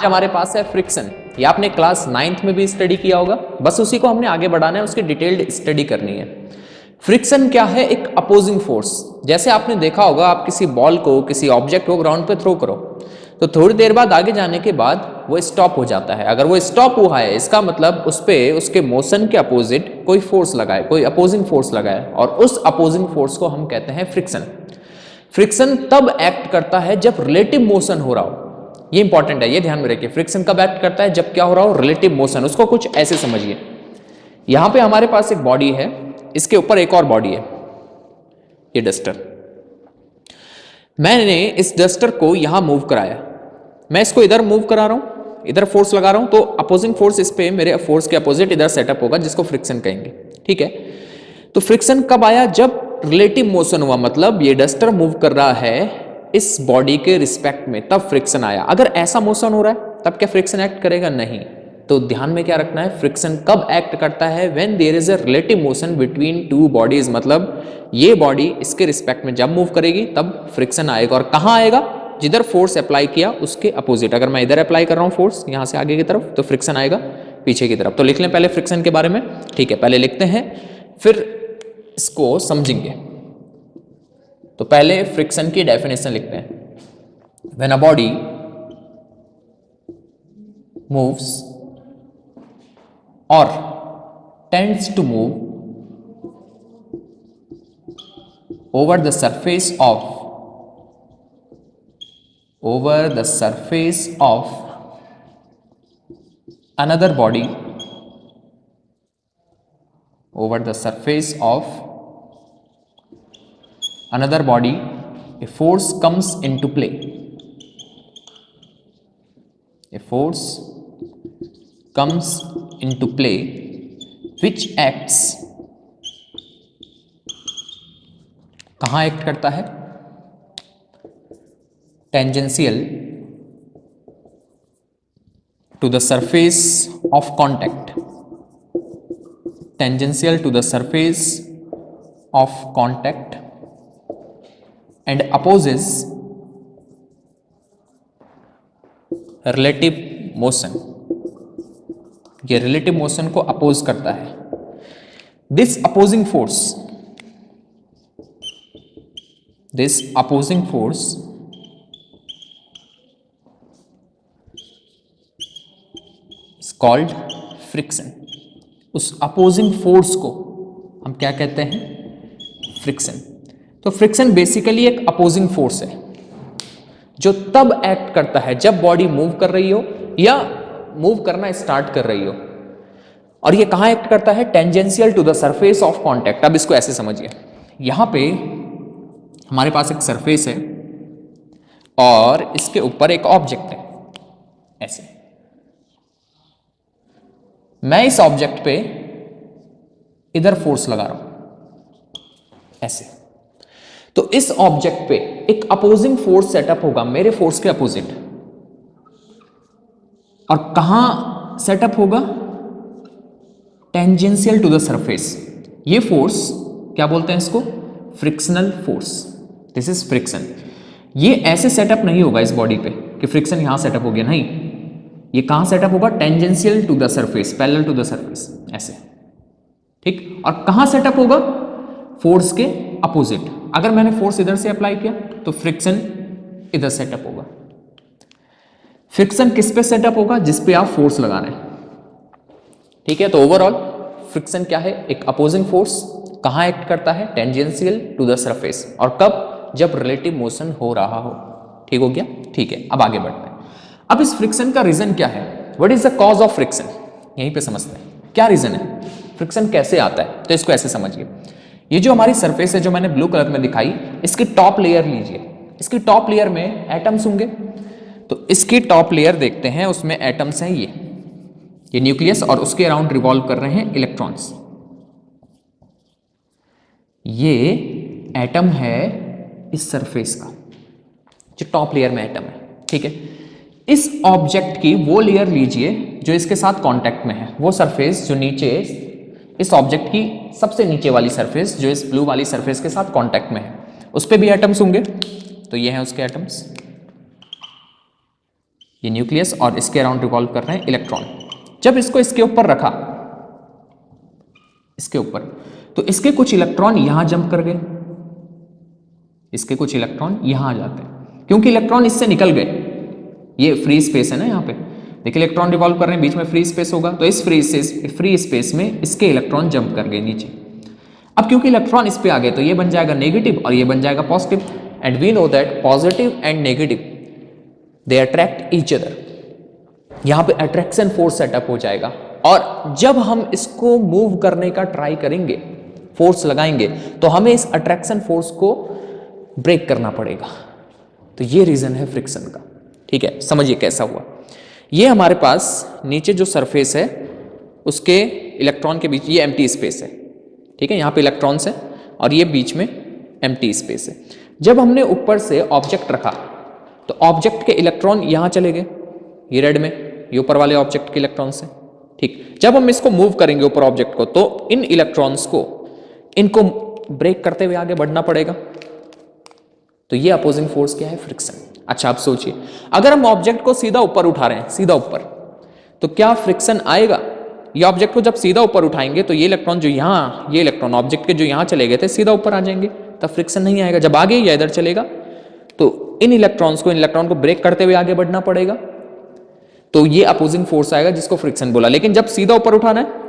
आज हमारे पास है फ्रिक्शन। ये आपने क्लास 9th में भी स्टडी किया होगा, बस उसी को हमने आगे बढ़ाना है, उसकी डिटेल्ड स्टडी करनी है। फ्रिक्शन क्या है? एक अपोजिंग फोर्स। जैसे आपने देखा होगा, आप किसी बॉल को, किसी ऑब्जेक्ट को ग्राउंड पे थ्रो करो तो थोड़ी देर बाद आगे जाने के बाद वो स्टॉप हो जाता है। अगर वो स्टॉप हुआ है, इसका मतलब उस पे उसके मोशन के अपोजिट कोई फोर्स लगा है, कोई अपोजिंग फोर्स लगा है, और उस अपोजिंग फोर्स को हम कहते हैं फ्रिक्शन। फ्रिक्शन तब एक्ट करता है जब रिलेटिव मोशन हो रहा हो। ये इंपॉर्टेंट है, ये ध्यान में रखिए। फ्रिक्शन कब एक्ट करता है? जब क्या हो रहा हो? Relative motion. उसको कुछ ऐसे समझिए, यहां पे हमारे पास एक बॉडी है, इसके ऊपर एक और बॉडी है, ये डस्टर। मैंने इस डस्टर को यहां मूव कराया, मैं इसको इधर मूव करा रहा हूं, इधर फोर्स लगा रहा हूं, तो अपोजिंग फोर्स इस पे मेरे फोर्स के अपोजिट इधर सेटअप होगा, जिसको फ्रिक्शन कहेंगे। ठीक है, तो फ्रिक्शन कब आया? जब रिलेटिव मोशन हुआ, मतलब ये डस्टर मूव कर रहा है इस बॉडी के रिस्पेक्ट में, तब फ्रिक्शन आया। अगर ऐसा मोशन हो रहा है तब क्या फ्रिक्शन एक्ट करेगा? नहीं। तो ध्यान में क्या रखना है? फ्रिक्शन कब एक्ट करता है? When there is a relative motion between two bodies, मतलब ये बॉडी इसके रिस्पेक्ट में जब मूव करेगी तब फ्रिक्शन आएगा। और कहां आएगा? जिधर फोर्स अप्लाई किया उसके अपोजिट। अगर मैं इधर अप्लाई कर रहा हूं फोर्स, यहां से आगे की तरफ, तो फ्रिक्शन आएगा पीछे की तरफ। तो लिख लें पहले फ्रिक्शन के बारे में। ठीक है, पहले लिखते हैं, फिर इसको समझेंगे। तो पहले फ्रिक्शन की डेफिनेशन लिखते हैं। When a body moves or tends to move over the surface of another body, over the surface of another body, a force comes into play. A force comes into play which acts, कहां act करता है? Tangential to the surface of contact, tangential to the surface of contact and opposes relative motion. ये relative motion को oppose करता है। This opposing force is called friction. उस opposing force को हम क्या कहते हैं? फ्रिक्शन। तो फ्रिक्शन बेसिकली एक अपोजिंग फोर्स है जो तब एक्ट करता है जब बॉडी मूव कर रही हो या मूव करना स्टार्ट कर रही हो। और ये कहां एक्ट करता है? Tangential to the surface of contact. अब इसको ऐसे समझिए, यहां पे हमारे पास एक सरफेस है और इसके ऊपर एक ऑब्जेक्ट है, ऐसे। मैं इस ऑब्जेक्ट पे इधर फोर्स लगा रहा हूं, ऐसे। तो इस ऑब्जेक्ट पे एक अपोजिंग फोर्स सेटअप होगा मेरे फोर्स के अपोजिट। और कहां सेटअप होगा? Tangential to the surface. ये फोर्स क्या बोलते हैं इसको? Frictional force. This is friction. ये ऐसे सेटअप नहीं होगा इस बॉडी पे कि फ्रिक्शन यहां सेटअप हो गया, नहीं। ये कहां सेटअप होगा? Tangential to the surface, parallel to the surface, ऐसे। ठीक। और कहां सेटअप होगा? फोर्स के अपोजिट। अगर मैंने फोर्स इधर से अप्लाई किया तो फ्रिक्शन इधर सेटअप होगा। फ्रिक्शन किस पे सेटअप होगा? जिस पे आप फोर्स लगा रहे हैं। ठीक है, तो ओवरऑल फ्रिक्शन क्या है? एक अपोजिंग फोर्स। कहां एक्ट करता है? Tangential to the surface. और कब? जब रिलेटिव मोशन हो रहा हो। ठीक हो गया? ठीक है, अब आगे बढ़ते हैं। अब इस फ्रिक्शन का रीजन क्या है? What is the cause of friction? यहीं पे समझते हैं क्या रीजन है, फ्रिक्शन कैसे आता है। तो इसको ऐसे समझिए, ये जो हमारी सरफेस है जो मैंने ब्लू कलर में दिखाई, इसकी टॉप लेयर लीजिए। इसकी टॉप लेयर में एटम्स होंगे, तो इसकी टॉप लेयर देखते हैं, उसमें एटम्स हैं, ये न्यूक्लियस, और उसके अराउंड रिवॉल्व कर रहे हैं इलेक्ट्रॉन्स। ये एटम है इस सरफेस का, जो टॉप लेयर में एटम है। ठीक है, इस ऑब्जेक्ट की वो लेयर लीजिए जो इसके साथ कांटेक्ट में है, वो सरफेस जो नीचे, इस ऑब्जेक्ट की सबसे नीचे वाली सरफेस जो इस ब्लू वाली सरफेस के साथ कांटेक्ट में है, उस पे भी एटम्स होंगे। तो ये हैं उसके एटम्स। ये न्यूक्लियस और इसके अराउंड रिवॉल्व कर रहे हैं इलेक्ट्रॉन। जब इसको इसके ऊपर रखा, इसके ऊपर, तो इसके कुछ इलेक्ट्रॉन यहां जंप कर गए, इसके कुछ इलेक्ट्रॉन यहां आ जाते हैं क्योंकि इलेक्ट्रॉन इससे निकल गए। ये फ्री स्पेस है ना, यहां पे देखिए इलेक्ट्रॉन रिवॉल्व कर रहे हैं, बीच में फ्री स्पेस होगा, तो इस फ्री स्पेस में इसके इलेक्ट्रॉन जंप कर गए नीचे। अब क्योंकि इलेक्ट्रॉन इस पे आ गए तो ये बन जाएगा नेगेटिव और ये बन जाएगा positive. And we know that positive and negative they attract each other. यहां पे अट्रैक्शन फोर्स सेटअप हो जाएगा और जब हम इसको मूव करने का ट्राई करेंगे, फोर्स लगाएंगे, तो हमें इस अट्रैक्शन फोर्स को ब्रेक करना पड़ेगा। तो ये रीजन है फ्रिक्शन का। ठीक है, समझिए कैसा हुआ। ये हमारे पास नीचे जो सरफेस है उसके इलेक्ट्रॉन के बीच ये एम्प्टी स्पेस है। ठीक है, यहाँ पे इलेक्ट्रॉन्स है और ये बीच में एम्प्टी स्पेस है। जब हमने ऊपर से ऑब्जेक्ट रखा तो ऑब्जेक्ट के इलेक्ट्रॉन यहाँ चले गए, ये रेड में, ये ऊपर वाले ऑब्जेक्ट के इलेक्ट्रॉन्स है। ठीक, जब हम इसको मूव करेंगे ऊपर ऑब्जेक्ट को तो इन इलेक्ट्रॉन्स को, इनको ब्रेक करते हुए आगे बढ़ना पड़ेगा। तो ये अपोजिंग फोर्स क्या है? फ्रिक्शन। अच्छा, आप सोचिए, अगर हम ऑब्जेक्ट को सीधा ऊपर उठा रहे हैं, सीधा ऊपर, तो क्या फ्रिक्शन आएगा? ये ऑब्जेक्ट को जब सीधा ऊपर उठाएंगे तो ये इलेक्ट्रॉन जो यहाँ, ये इलेक्ट्रॉन ऑब्जेक्ट के जो यहाँ चले गए थे सीधा ऊपर आ जाएंगे, तब फ्रिक्शन नहीं आएगा। जब आगे या इधर चलेगा तो इन इलेक्ट्रॉन्स को, इन इलेक्ट्रॉन को ब्रेक करते हुए आगे बढ़ना पड़ेगा, तो ये अपोजिंग फोर्स आएगा जिसको फ्रिक्शन बोला। लेकिन जब सीधा ऊपर उठाना है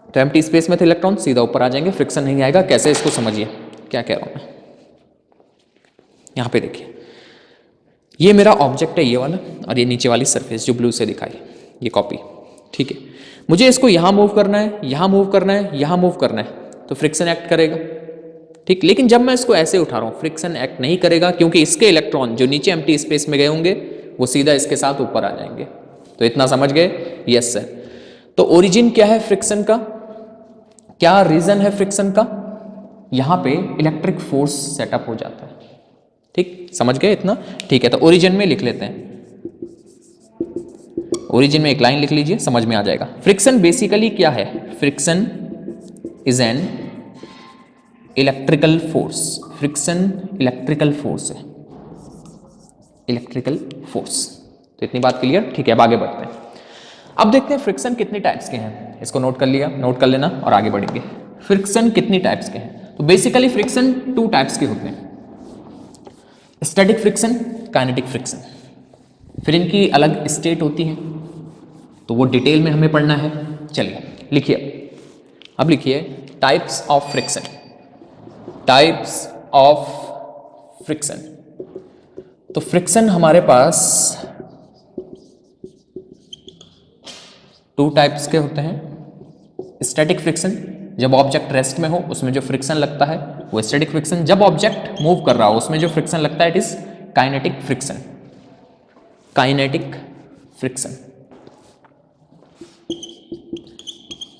तो एम्प्टी स्पेस में थे इलेक्ट्रॉन, सीधा ऊपर आ जाएंगे, फ्रिक्शन नहीं आएगा। कैसे, इसको समझिए क्या कह रहा हूं मैं। यहां पे देखिए, ये मेरा ऑब्जेक्ट है ये वाला, और ये नीचे वाली सरफेस जो ब्लू से दिखाई, ये कॉपी। ठीक है, मुझे इसको यहां मूव करना है, यहां मूव करना है, यहां मूव करना है, तो फ्रिक्शन एक्ट करेगा। ठीक, लेकिन जब मैं इसको ऐसे उठा रहा हूं फ्रिक्शन एक्ट नहीं करेगा क्योंकि इसके इलेक्ट्रॉन जो नीचे एम्प्टी स्पेस में गए होंगे वो सीधा इसके साथ ऊपर आ जाएंगे। तो इतना समझ गए? Yes sir. तो ओरिजिन क्या है फ्रिक्शन का? क्या रीजन है फ्रिक्शन का? यहां पे इलेक्ट्रिक फोर्स सेटअप हो जाता है। ठीक, समझ गए इतना? ठीक है, तो ओरिजिन में लिख लेते हैं। ओरिजिन में एक लाइन लिख लीजिए, समझ में आ जाएगा। फ्रिक्शन बेसिकली क्या है? Friction is an electrical force. Friction electrical force है, इलेक्ट्रिकल फोर्स। तो इतनी बात क्लियर? ठीक है, अब आगे बढ़ते हैं। अब देखते हैं फ्रिक्शन कितने टाइप्स के हैं। इसको नोट कर लिया, नोट कर लेना और आगे बढ़ेंगे। फ्रिक्शन कितनी टाइप्स के हैं? तो बेसिकली फ्रिक्शन 2 टाइप्स के होते हैं, स्टैटिक फ्रिक्शन, काइनेटिक फ्रिक्शन। फिर इनकी अलग स्टेट होती है, तो वो डिटेल में हमें पढ़ना है। चलिए लिखिए, अब लिखिए types of friction. Types of friction. तो फ्रिक्शन हमारे पास 2 टाइप्स के होते हैं। स्टैटिक फ्रिक्शन, जब ऑब्जेक्ट रेस्ट में हो उसमें जो फ्रिक्शन लगता है वो स्टैटिक फ्रिक्शन। जब ऑब्जेक्ट मूव कर रहा हो उसमें जो फ्रिक्शन लगता है it is kinetic friction. Kinetic friction.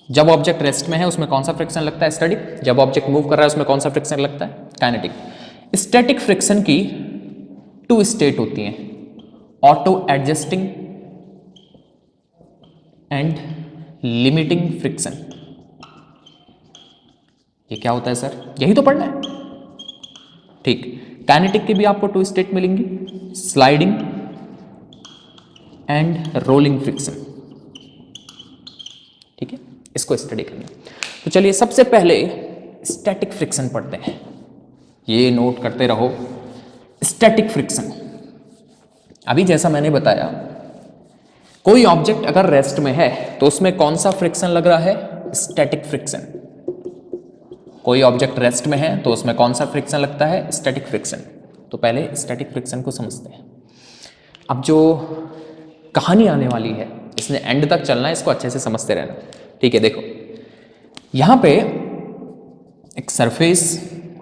जब ऑब्जेक्ट रेस्ट में है उसमें कौन सा फ्रिक्शन लगता है? स्टैटिक। जब ऑब्जेक्ट मूव कर रहा है उसमें कौन सा फ्रिक्शन लगता है? काइनेटिक। स्टैटिक फ्रिक्शन की 2 स्टेट होती हैं, auto adjusting and limiting friction. ये क्या होता है सर? यही तो पढ़ना है। ठीक, काइनेटिक की भी आपको 2 स्टेट मिलेंगी, स्लाइडिंग एंड रोलिंग फ्रिक्शन। ठीक है, इसको स्टडी करना। तो चलिए सबसे पहले स्टैटिक फ्रिक्शन पढ़ते हैं। ये नोट करते रहो, स्टैटिक फ्रिक्शन। अभी जैसा मैंने बताया, कोई ऑब्जेक्ट अगर रेस्ट में है तो उसमें कौन सा फ्रिक्शन लग रहा है? Static friction. कोई ऑब्जेक्ट रेस्ट में है तो उसमें कौन सा फ्रिक्शन लगता है? Static friction. तो पहले स्टैटिक फ्रिक्शन को समझते हैं। अब जो कहानी आने वाली है इसने एंड तक चलना है, इसको अच्छे से समझते रहना। ठीक है, देखो यहां पे एक सरफेस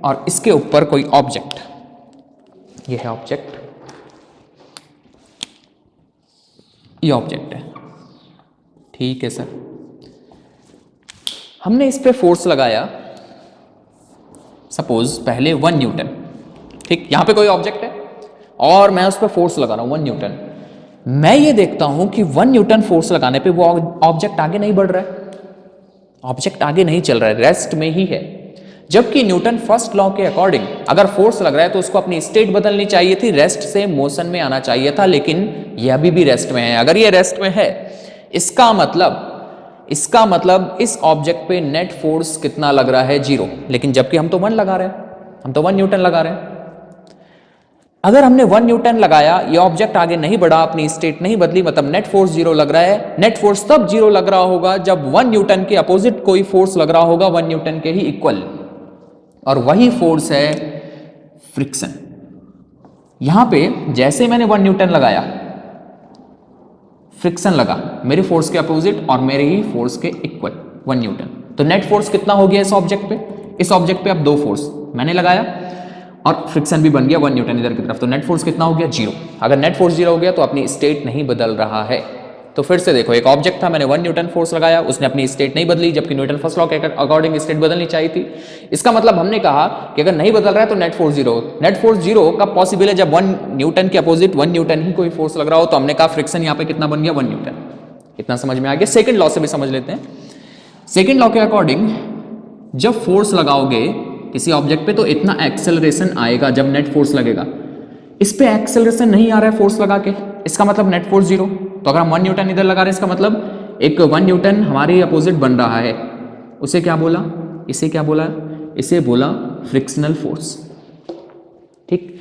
और इसके ऊपर कोई ऑब्जेक्ट, ये है ऑब्जेक्ट, ये ऑब्जेक्ट है। ठीक है सर, हमने इस पे फोर्स लगाया सपोज पहले 1 न्यूटन। ठीक, यहां पे कोई ऑब्जेक्ट है और मैं उस पर फोर्स लगा रहा हूं 1 न्यूटन। मैं ये देखता हूं कि 1 न्यूटन फोर्स लगाने पे वो ऑब्जेक्ट आगे नहीं बढ़ रहा है, ऑब्जेक्ट आगे नहीं चल रहा है, रेस्ट में ही है। जबकि न्यूटन फर्स्ट लॉ के अकॉर्डिंग अगर फोर्स लग रहा है तो उसको अपनी स्टेट बदलनी चाहिए थी, रेस्ट से मोशन में आना चाहिए था, लेकिन यह अभी भी रेस्ट में है। अगर ये रेस्ट में है, इसका मतलब इस ऑब्जेक्ट पे नेट फोर्स कितना लग रहा है? 0। लेकिन जबकि हम तो 1 लगा रहे हैं, हम तो 1 न्यूटन लगा रहे हैं। अगर हमने 1 न्यूटन लगाया, ये ऑब्जेक्ट आगे नहीं बढ़ा, अपनी स्टेट नहीं बदली, मतलब नेट फोर्स 0 लग रहा है। नेट फोर्स तब 0 लग रहा होगा जब 1 न्यूटन के अपोजिट कोई फोर्स लग रहा होगा 1 न्यूटन के ही इक्वल, और वही फोर्स है फ्रिक्शन। यहां पे जैसे मैंने 1 न्यूटन लगाया, फ्रिक्शन लगा मेरे फोर्स के अपोजिट और मेरे ही फोर्स के इक्वल 1 न्यूटन। तो नेट फोर्स कितना हो गया इस ऑब्जेक्ट पे? इस ऑब्जेक्ट पे अब 2 फोर्स मैंने लगाया और फ्रिक्शन भी बन गया 1 न्यूटन इधर की तरफ, तो नेट फोर्स कितना हो गया? 0। अगर नेट फोर्स 0 हो गया तो अपनी स्टेट नहीं बदल रहा है। तो फिर से देखो, एक ऑब्जेक्ट था, मैंने 1 न्यूटन फोर्स लगाया, उसने अपनी स्टेट नहीं बदली, जबकि न्यूटन फर्स्ट लॉ के अकॉर्डिंग स्टेट बदलनी चाहिए थी। इसका मतलब हमने कहा कि अगर नहीं बदल रहा है तो नेट फोर्स 0। नेट फोर्स 0 कब पॉसिबल है? जब 1 न्यूटन के अपोजिट 1 न्यूटन ही कोई फोर्स लग रहा हो। तो हमने कहा फ्रिक्शन यहाँ पे कितना बन गया? 1 न्यूटन। इतना समझ में आ गया। सेकेंड लॉ से भी समझ लेते हैं। सेकेंड लॉ के अकॉर्डिंग जब फोर्स लगाओगे किसी ऑब्जेक्ट पे तो इतना एक्सेलरेशन आएगा जब नेट फोर्स लगेगा। इस पे एक्सेलरेशन नहीं आ रहा है फोर्स लगा के, इसका मतलब नेट फोर्स 0। तो अगर हम 1 न्यूटन इधर लगा रहे हैं, इसका मतलब एक 1 न्यूटन हमारे अपोजिट बन रहा है। उसे क्या बोला? इसे क्या बोला? इसे बोला फ्रिक्शनल फोर्स। ठीक,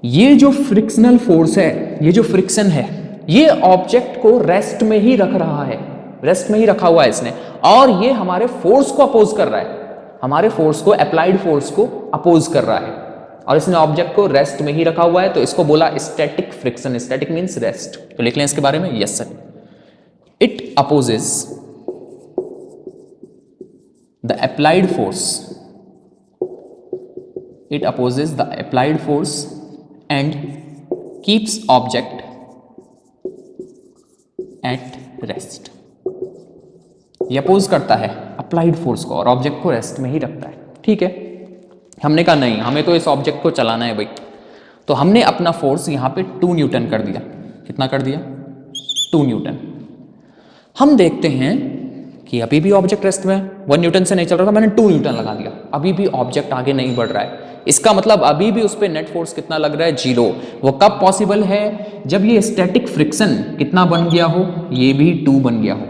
ये जो फ्रिक्शनल फोर्स है, ये जो फ्रिक्शन है, ये ऑब्जेक्ट को रेस्ट में ही रख रहा है, रेस्ट में ही रखा हुआ है इसने, और ये हमारे फोर्स को अपोज कर रहा है, हमारे फोर्स को, अप्लाइड फोर्स को अपोज कर रहा है, और इसने ऑब्जेक्ट को रेस्ट में ही रखा हुआ है। तो इसको बोला static friction. Static means rest. तो लिख लें इसके बारे में, yes sir, it opposes the applied force, it opposes the applied force and keeps object at rest। ये अपोज करता है अप्लाइड फोर्स को और ऑब्जेक्ट को रेस्ट में ही रखता है। ठीक है, हमने कहा नहीं, हमें तो इस ऑब्जेक्ट को चलाना है भाई। तो हमने अपना फोर्स यहाँ पे 2 न्यूटन कर दिया। कितना कर दिया? 2 न्यूटन। हम देखते हैं कि अभी भी ऑब्जेक्ट रेस्ट में है, 1 न्यूटन से नहीं चल रहा था, मैंने 2 न्यूटन लगा दिया, अभी भी ऑब्जेक्ट आगे नहीं बढ़ रहा है। इसका मतलब अभी भी उस पर नेट फोर्स कितना लग रहा है? 0। वो कब पॉसिबल है? जब ये स्टैटिक फ्रिक्शन कितना बन गया हो? ये भी 2 बन गया हो,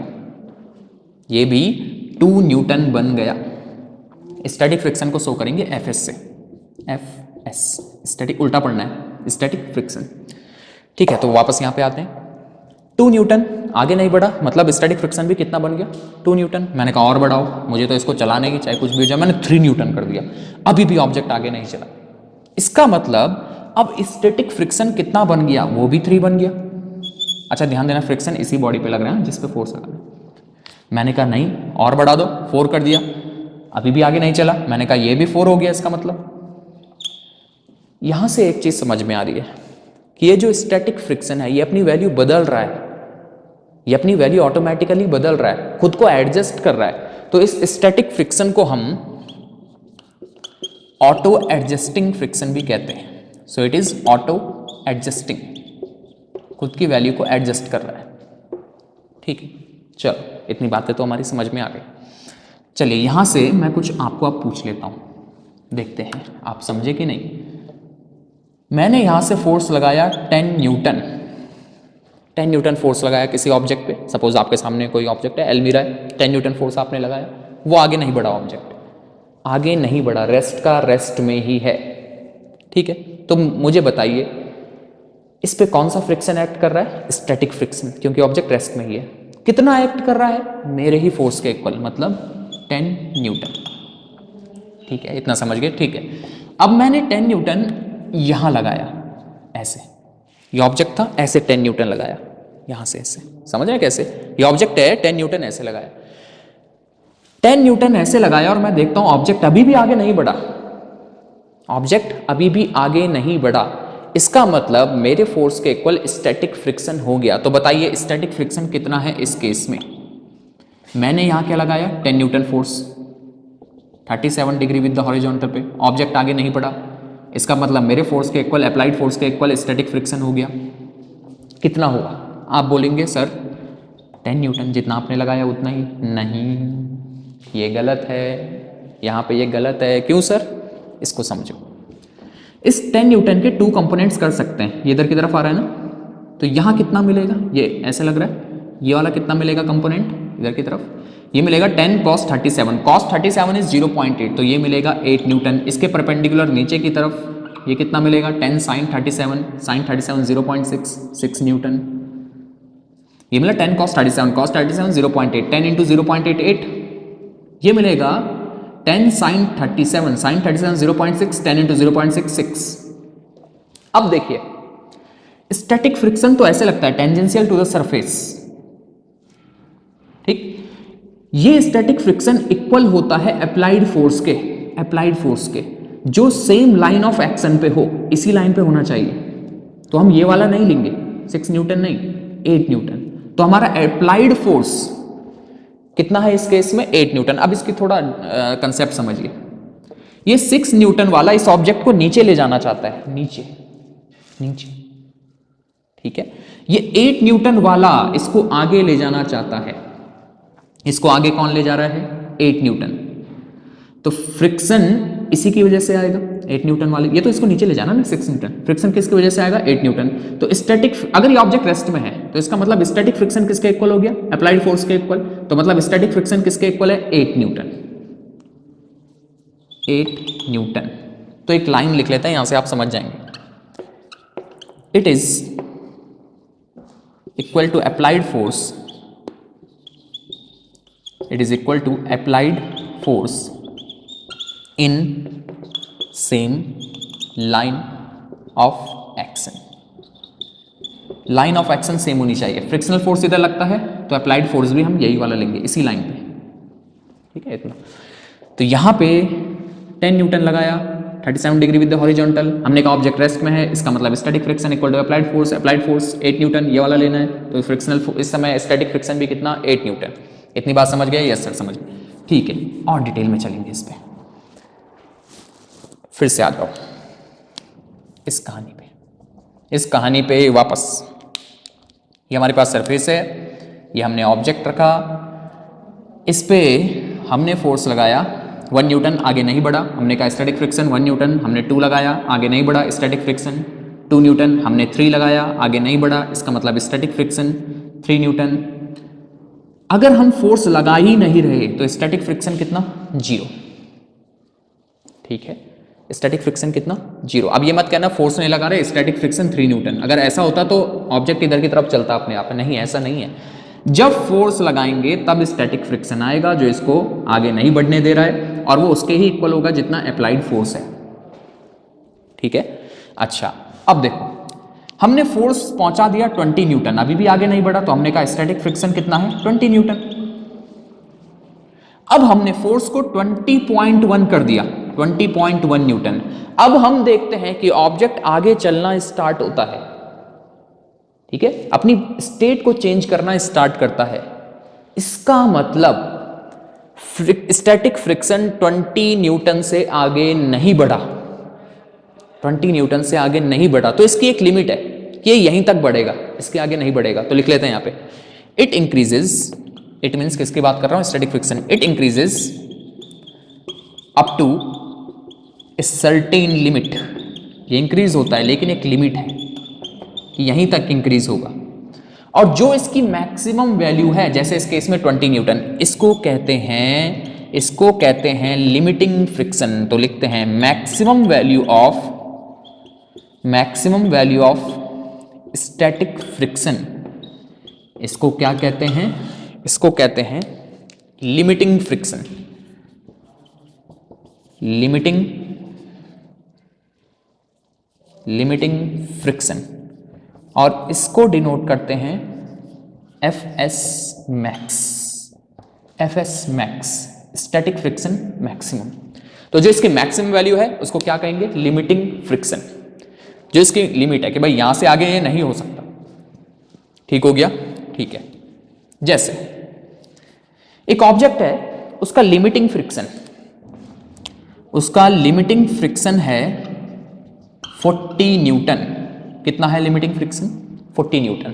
ये भी 2 न्यूटन बन गया। स्टैटिक फ्रिक्शन को शो करेंगे एफ एस से, एफ एस, स्टैटिक उल्टा पढ़ना है, स्टैटिक फ्रिक्शन। ठीक है, तो वापस यहाँ पे आते हैं। 2 न्यूटन आगे नहीं बढ़ा, मतलब स्टैटिक फ्रिक्शन भी कितना बन गया? 2 न्यूटन। मैंने कहा और बढ़ाओ, मुझे तो इसको चलाने की चाहे कुछ भी हो जाए, मैंने 3 न्यूटन कर दिया, अभी भी ऑब्जेक्ट आगे नहीं चला। इसका मतलब अब स्टैटिक फ्रिक्शन कितना बन गया? वो भी 3 बन गया। अच्छा ध्यान देना, फ्रिक्शन इसी बॉडी पे लग रहा है जिस पे फोर्स लगा है। मैंने कहा नहीं, और बढ़ा दो, 4 कर दिया, अभी भी आगे नहीं चला। मैंने कहा ये भी 4 हो गया। इसका मतलब यहां से एक चीज समझ में आ रही है कि ये जो स्टैटिक फ्रिक्शन है ये अपनी वैल्यू बदल रहा है, ये अपनी वैल्यू ऑटोमेटिकली बदल रहा है, खुद को एडजस्ट कर रहा है। तो इस स्टैटिक फ्रिक्शन को हम ऑटो एडजस्टिंग फ्रिक्शन भी कहते हैं। So it is auto adjusting, खुद की वैल्यू को एडजस्ट कर रहा है। ठीक है, चलो इतनी बातें तो हमारी समझ में आ गई। चलिए यहां से मैं कुछ आपको अब पूछ लेता हूं, देखते हैं आप समझे कि नहीं। मैंने यहां से फोर्स लगाया 10 न्यूटन, 10 न्यूटन फोर्स लगाया किसी ऑब्जेक्ट पे। सपोज आपके सामने कोई ऑब्जेक्ट है, एलमीरा है, 10 न्यूटन फोर्स आपने लगाया, वो आगे नहीं बढ़ा, ऑब्जेक्ट आगे नहीं बढ़ा, रेस्ट का रेस्ट में ही है। ठीक है, तो मुझे बताइए इस पे कौन सा फ्रिक्शन एक्ट कर रहा है? स्टैटिक फ्रिक्शन, क्योंकि ऑब्जेक्ट रेस्ट में ही है। कितना एक्ट कर रहा है? मेरे ही फोर्स के इक्वल, मतलब 10 न्यूटन। ठीक है, इतना समझ गए। ठीक है, अब मैंने 10 न्यूटन यहां लगाया, ऐसे, ये ऑब्जेक्ट था, ऐसे 10 न्यूटन लगाया यहां से, ऐसे, समझ रहे हैं कैसे? ये ऑब्जेक्ट है, 10 न्यूटन ऐसे लगाया, 10 न्यूटन ऐसे लगाया, और मैं देखता हूं ऑब्जेक्ट अभी भी आगे नहीं बढ़ा, ऑब्जेक्ट अभी भी आगे नहीं बढ़ा। इसका मतलब मेरे फोर्स के इक्वल स्टैटिक फ्रिक्शन हो गया। तो बताइए स्टैटिक फ्रिक्शन कितना है इस केस में? मैंने यहां क्या लगाया? 10 Newton force, 37 degree with the horizontal पे, ऑब्जेक्ट आगे नहीं बढ़ा। इसका मतलब मेरे फोर्स के इक्वल, अप्लाइड फोर्स के इक्वल स्टैटिक फ्रिक्शन हो गया। कितना हुआ? आप बोलेंगे सर 10 न्यूटन, जितना आपने लगाया उतना ही। नहीं, ये गलत है, यहाँ पे ये गलत है। क्यों सर? इसको समझो। इस 10 न्यूटन के 2 कंपोनेंट्स कर सकते हैं। ये इधर की तरफ आ रहा है ना, तो यहाँ कितना मिलेगा? ये ऐसे लग रहा है, ये वाला कितना मिलेगा कंपोनेंट इधर की तरफ? ये मिलेगा 10 cos 37। cos 37 इज 0.8, तो ये मिलेगा 8 न्यूटन। इसके परपेंडिकुलर नीचे की तरफ ये कितना मिलेगा? 10 sin 37, sin 37 0.6, 6 न्यूटन। ये मिला 10 cos 37, cos 37 0.8, 10 इंटू 0.88, ये मिलेगा 10 sin 37, sin 37 0.6, 10 इंटू 0.66। अब देखिए, स्टैटिक फ्रिक्शन तो ऐसे लगता है टेंजेंशियल टू द सरफेस, ठीक। ये स्टैटिक फ्रिक्शन इक्वल होता है अप्लाइड फोर्स के, अप्लाइड फोर्स के जो सेम लाइन ऑफ एक्शन पे हो, इसी लाइन पे होना चाहिए। तो हम ये वाला नहीं लेंगे, 6 न्यूटन नहीं, 8 न्यूटन। तो हमारा अप्लाइड फोर्स कितना है इस केस में? 8 न्यूटन। अब इसकी थोड़ा कंसेप्ट समझिए। ये 6 न्यूटन वाला इस ऑब्जेक्ट को नीचे ले जाना चाहता है, नीचे नीचे, ठीक है। ये 8 न्यूटन वाला इसको आगे ले जाना चाहता है। इसको आगे कौन ले जा रहा है? 8 न्यूटन। तो फ्रिक्शन इसी की वजह से आएगा, 8 न्यूटन वाले। ये तो इसको नीचे ले जाना ना, 6 न्यूटन। फ्रिक्शन किसकी वजह से आएगा? 8 न्यूटन। तो स्टैटिक, अगर ये ऑब्जेक्ट रेस्ट में है तो इसका मतलब स्टैटिक फ्रिक्शन किसके इक्वल हो गया? अप्लाइड फोर्स के इक्वल। तो मतलब स्टैटिक फ्रिक्शन किसके इक्वल है? 8 न्यूटन, 8 न्यूटन। तो एक लाइन लिख लेते हैं, यहां से आप समझ जाएंगे। It is equal to applied force, it is equal to applied force in same line of action। Line of action same होनी चाहिए। फ्रिक्शनल फोर्स इधर लगता है तो अप्लाइड फोर्स भी हम यही वाला लेंगे, इसी लाइन पे, ठीक है। इतना तो यहाँ पे 10 न्यूटन लगाया, 37 डिग्री विद द हॉरिजॉन्टल। हमने कहा ऑब्जेक्ट रेस्ट में है, इसका मतलब static friction equal to applied force. Applied force 8 newton, ये वाला लेना है। तो फ्रिक्शनल इस समय स्टैटिक फ्रिक्शन भी कितना? 8 न्यूटन। इतनी बात समझ गए? यस सर समझ गए, ठीक है। और डिटेल में चलेंगे इस पे, फिर से आ जाओ इस कहानी पे, इस कहानी पे वापस। ये हमारे पास सरफेस है, ये हमने ऑब्जेक्ट रखा, इस पे हमने फोर्स लगाया 1 न्यूटन, आगे नहीं बढ़ा। हमने कहा स्टैटिक फ्रिक्शन 1 न्यूटन, हमने 2 लगाया, आगे नहीं बढ़ा। स्टैटिक फ्रिक्शन 2 न्यूटन, हमने 3 लगाया, आगे नहीं बढ़ा। इसका मतलब स्टैटिक फ्रिक्शन 3 न्यूटन। अगर हम फोर्स लगा ही नहीं रहे तो स्टैटिक फ्रिक्शन कितना? 0, ठीक है। स्टैटिक फ्रिक्शन कितना? 0। अब ये मत कहना फोर्स नहीं लगा रहे, स्टैटिक फ्रिक्शन 3 न्यूटन। अगर ऐसा होता तो ऑब्जेक्ट इधर की तरफ चलता अपने आप। नहीं, ऐसा नहीं है। जब फोर्स लगाएंगे तब स्टैटिक फ्रिक्शन आएगा जो इसको आगे नहीं बढ़ने दे रहा है, और वो उसके ही इक्वल होगा जितना अप्लाइड फोर्स है, ठीक है। अच्छा, अब देखो, हमने फोर्स पहुंचा दिया 20 न्यूटन, अभी भी आगे नहीं बढ़ा, तो हमने कहा स्टैटिक फ्रिक्शन कितना है? 20 न्यूटन। अब हमने फोर्स को 20.1 कर दिया, 20.1 न्यूटन। अब हम देखते हैं कि ऑब्जेक्ट आगे चलना स्टार्ट होता है, ठीक है, अपनी स्टेट को चेंज करना स्टार्ट करता है। इसका मतलब स्टैटिक फ्रिक्शन 20 न्यूटन से आगे नहीं बढ़ा, 20 न्यूटन से आगे नहीं बढ़ा। तो इसकी एक लिमिट है कि ये यहीं तक बढ़ेगा, इसके आगे नहीं बढ़ेगा। तो लिख लेते हैं यहां पे, इट इंक्रीजेस, इट मीन्स किसकी बात कर रहा हूं? Static friction. It increases up to a certain limit, ये इंक्रीज होता है लेकिन एक लिमिट है कि यहीं तक इंक्रीज होगा। और जो इसकी मैक्सिमम वैल्यू है, जैसे इस केस में 20 न्यूटन, इसको कहते हैं लिमिटिंग फ्रिक्शन। तो लिखते हैं maximum value of static friction. इसको क्या कहते हैं? इसको कहते हैं लिमिटिंग फ्रिक्शन, लिमिटिंग फ्रिक्शन। और इसको डिनोट करते हैं FS max, static friction maximum. तो जो इसकी मैक्सिमम वैल्यू है उसको क्या कहेंगे? Limiting friction. जो इसकी लिमिट है कि भाई यहां से आगे ये नहीं हो सकता, ठीक हो गया, ठीक है। जैसे एक ऑब्जेक्ट है, उसका लिमिटिंग फ्रिक्शन है 40 न्यूटन। कितना है लिमिटिंग फ्रिक्शन? 40 न्यूटन।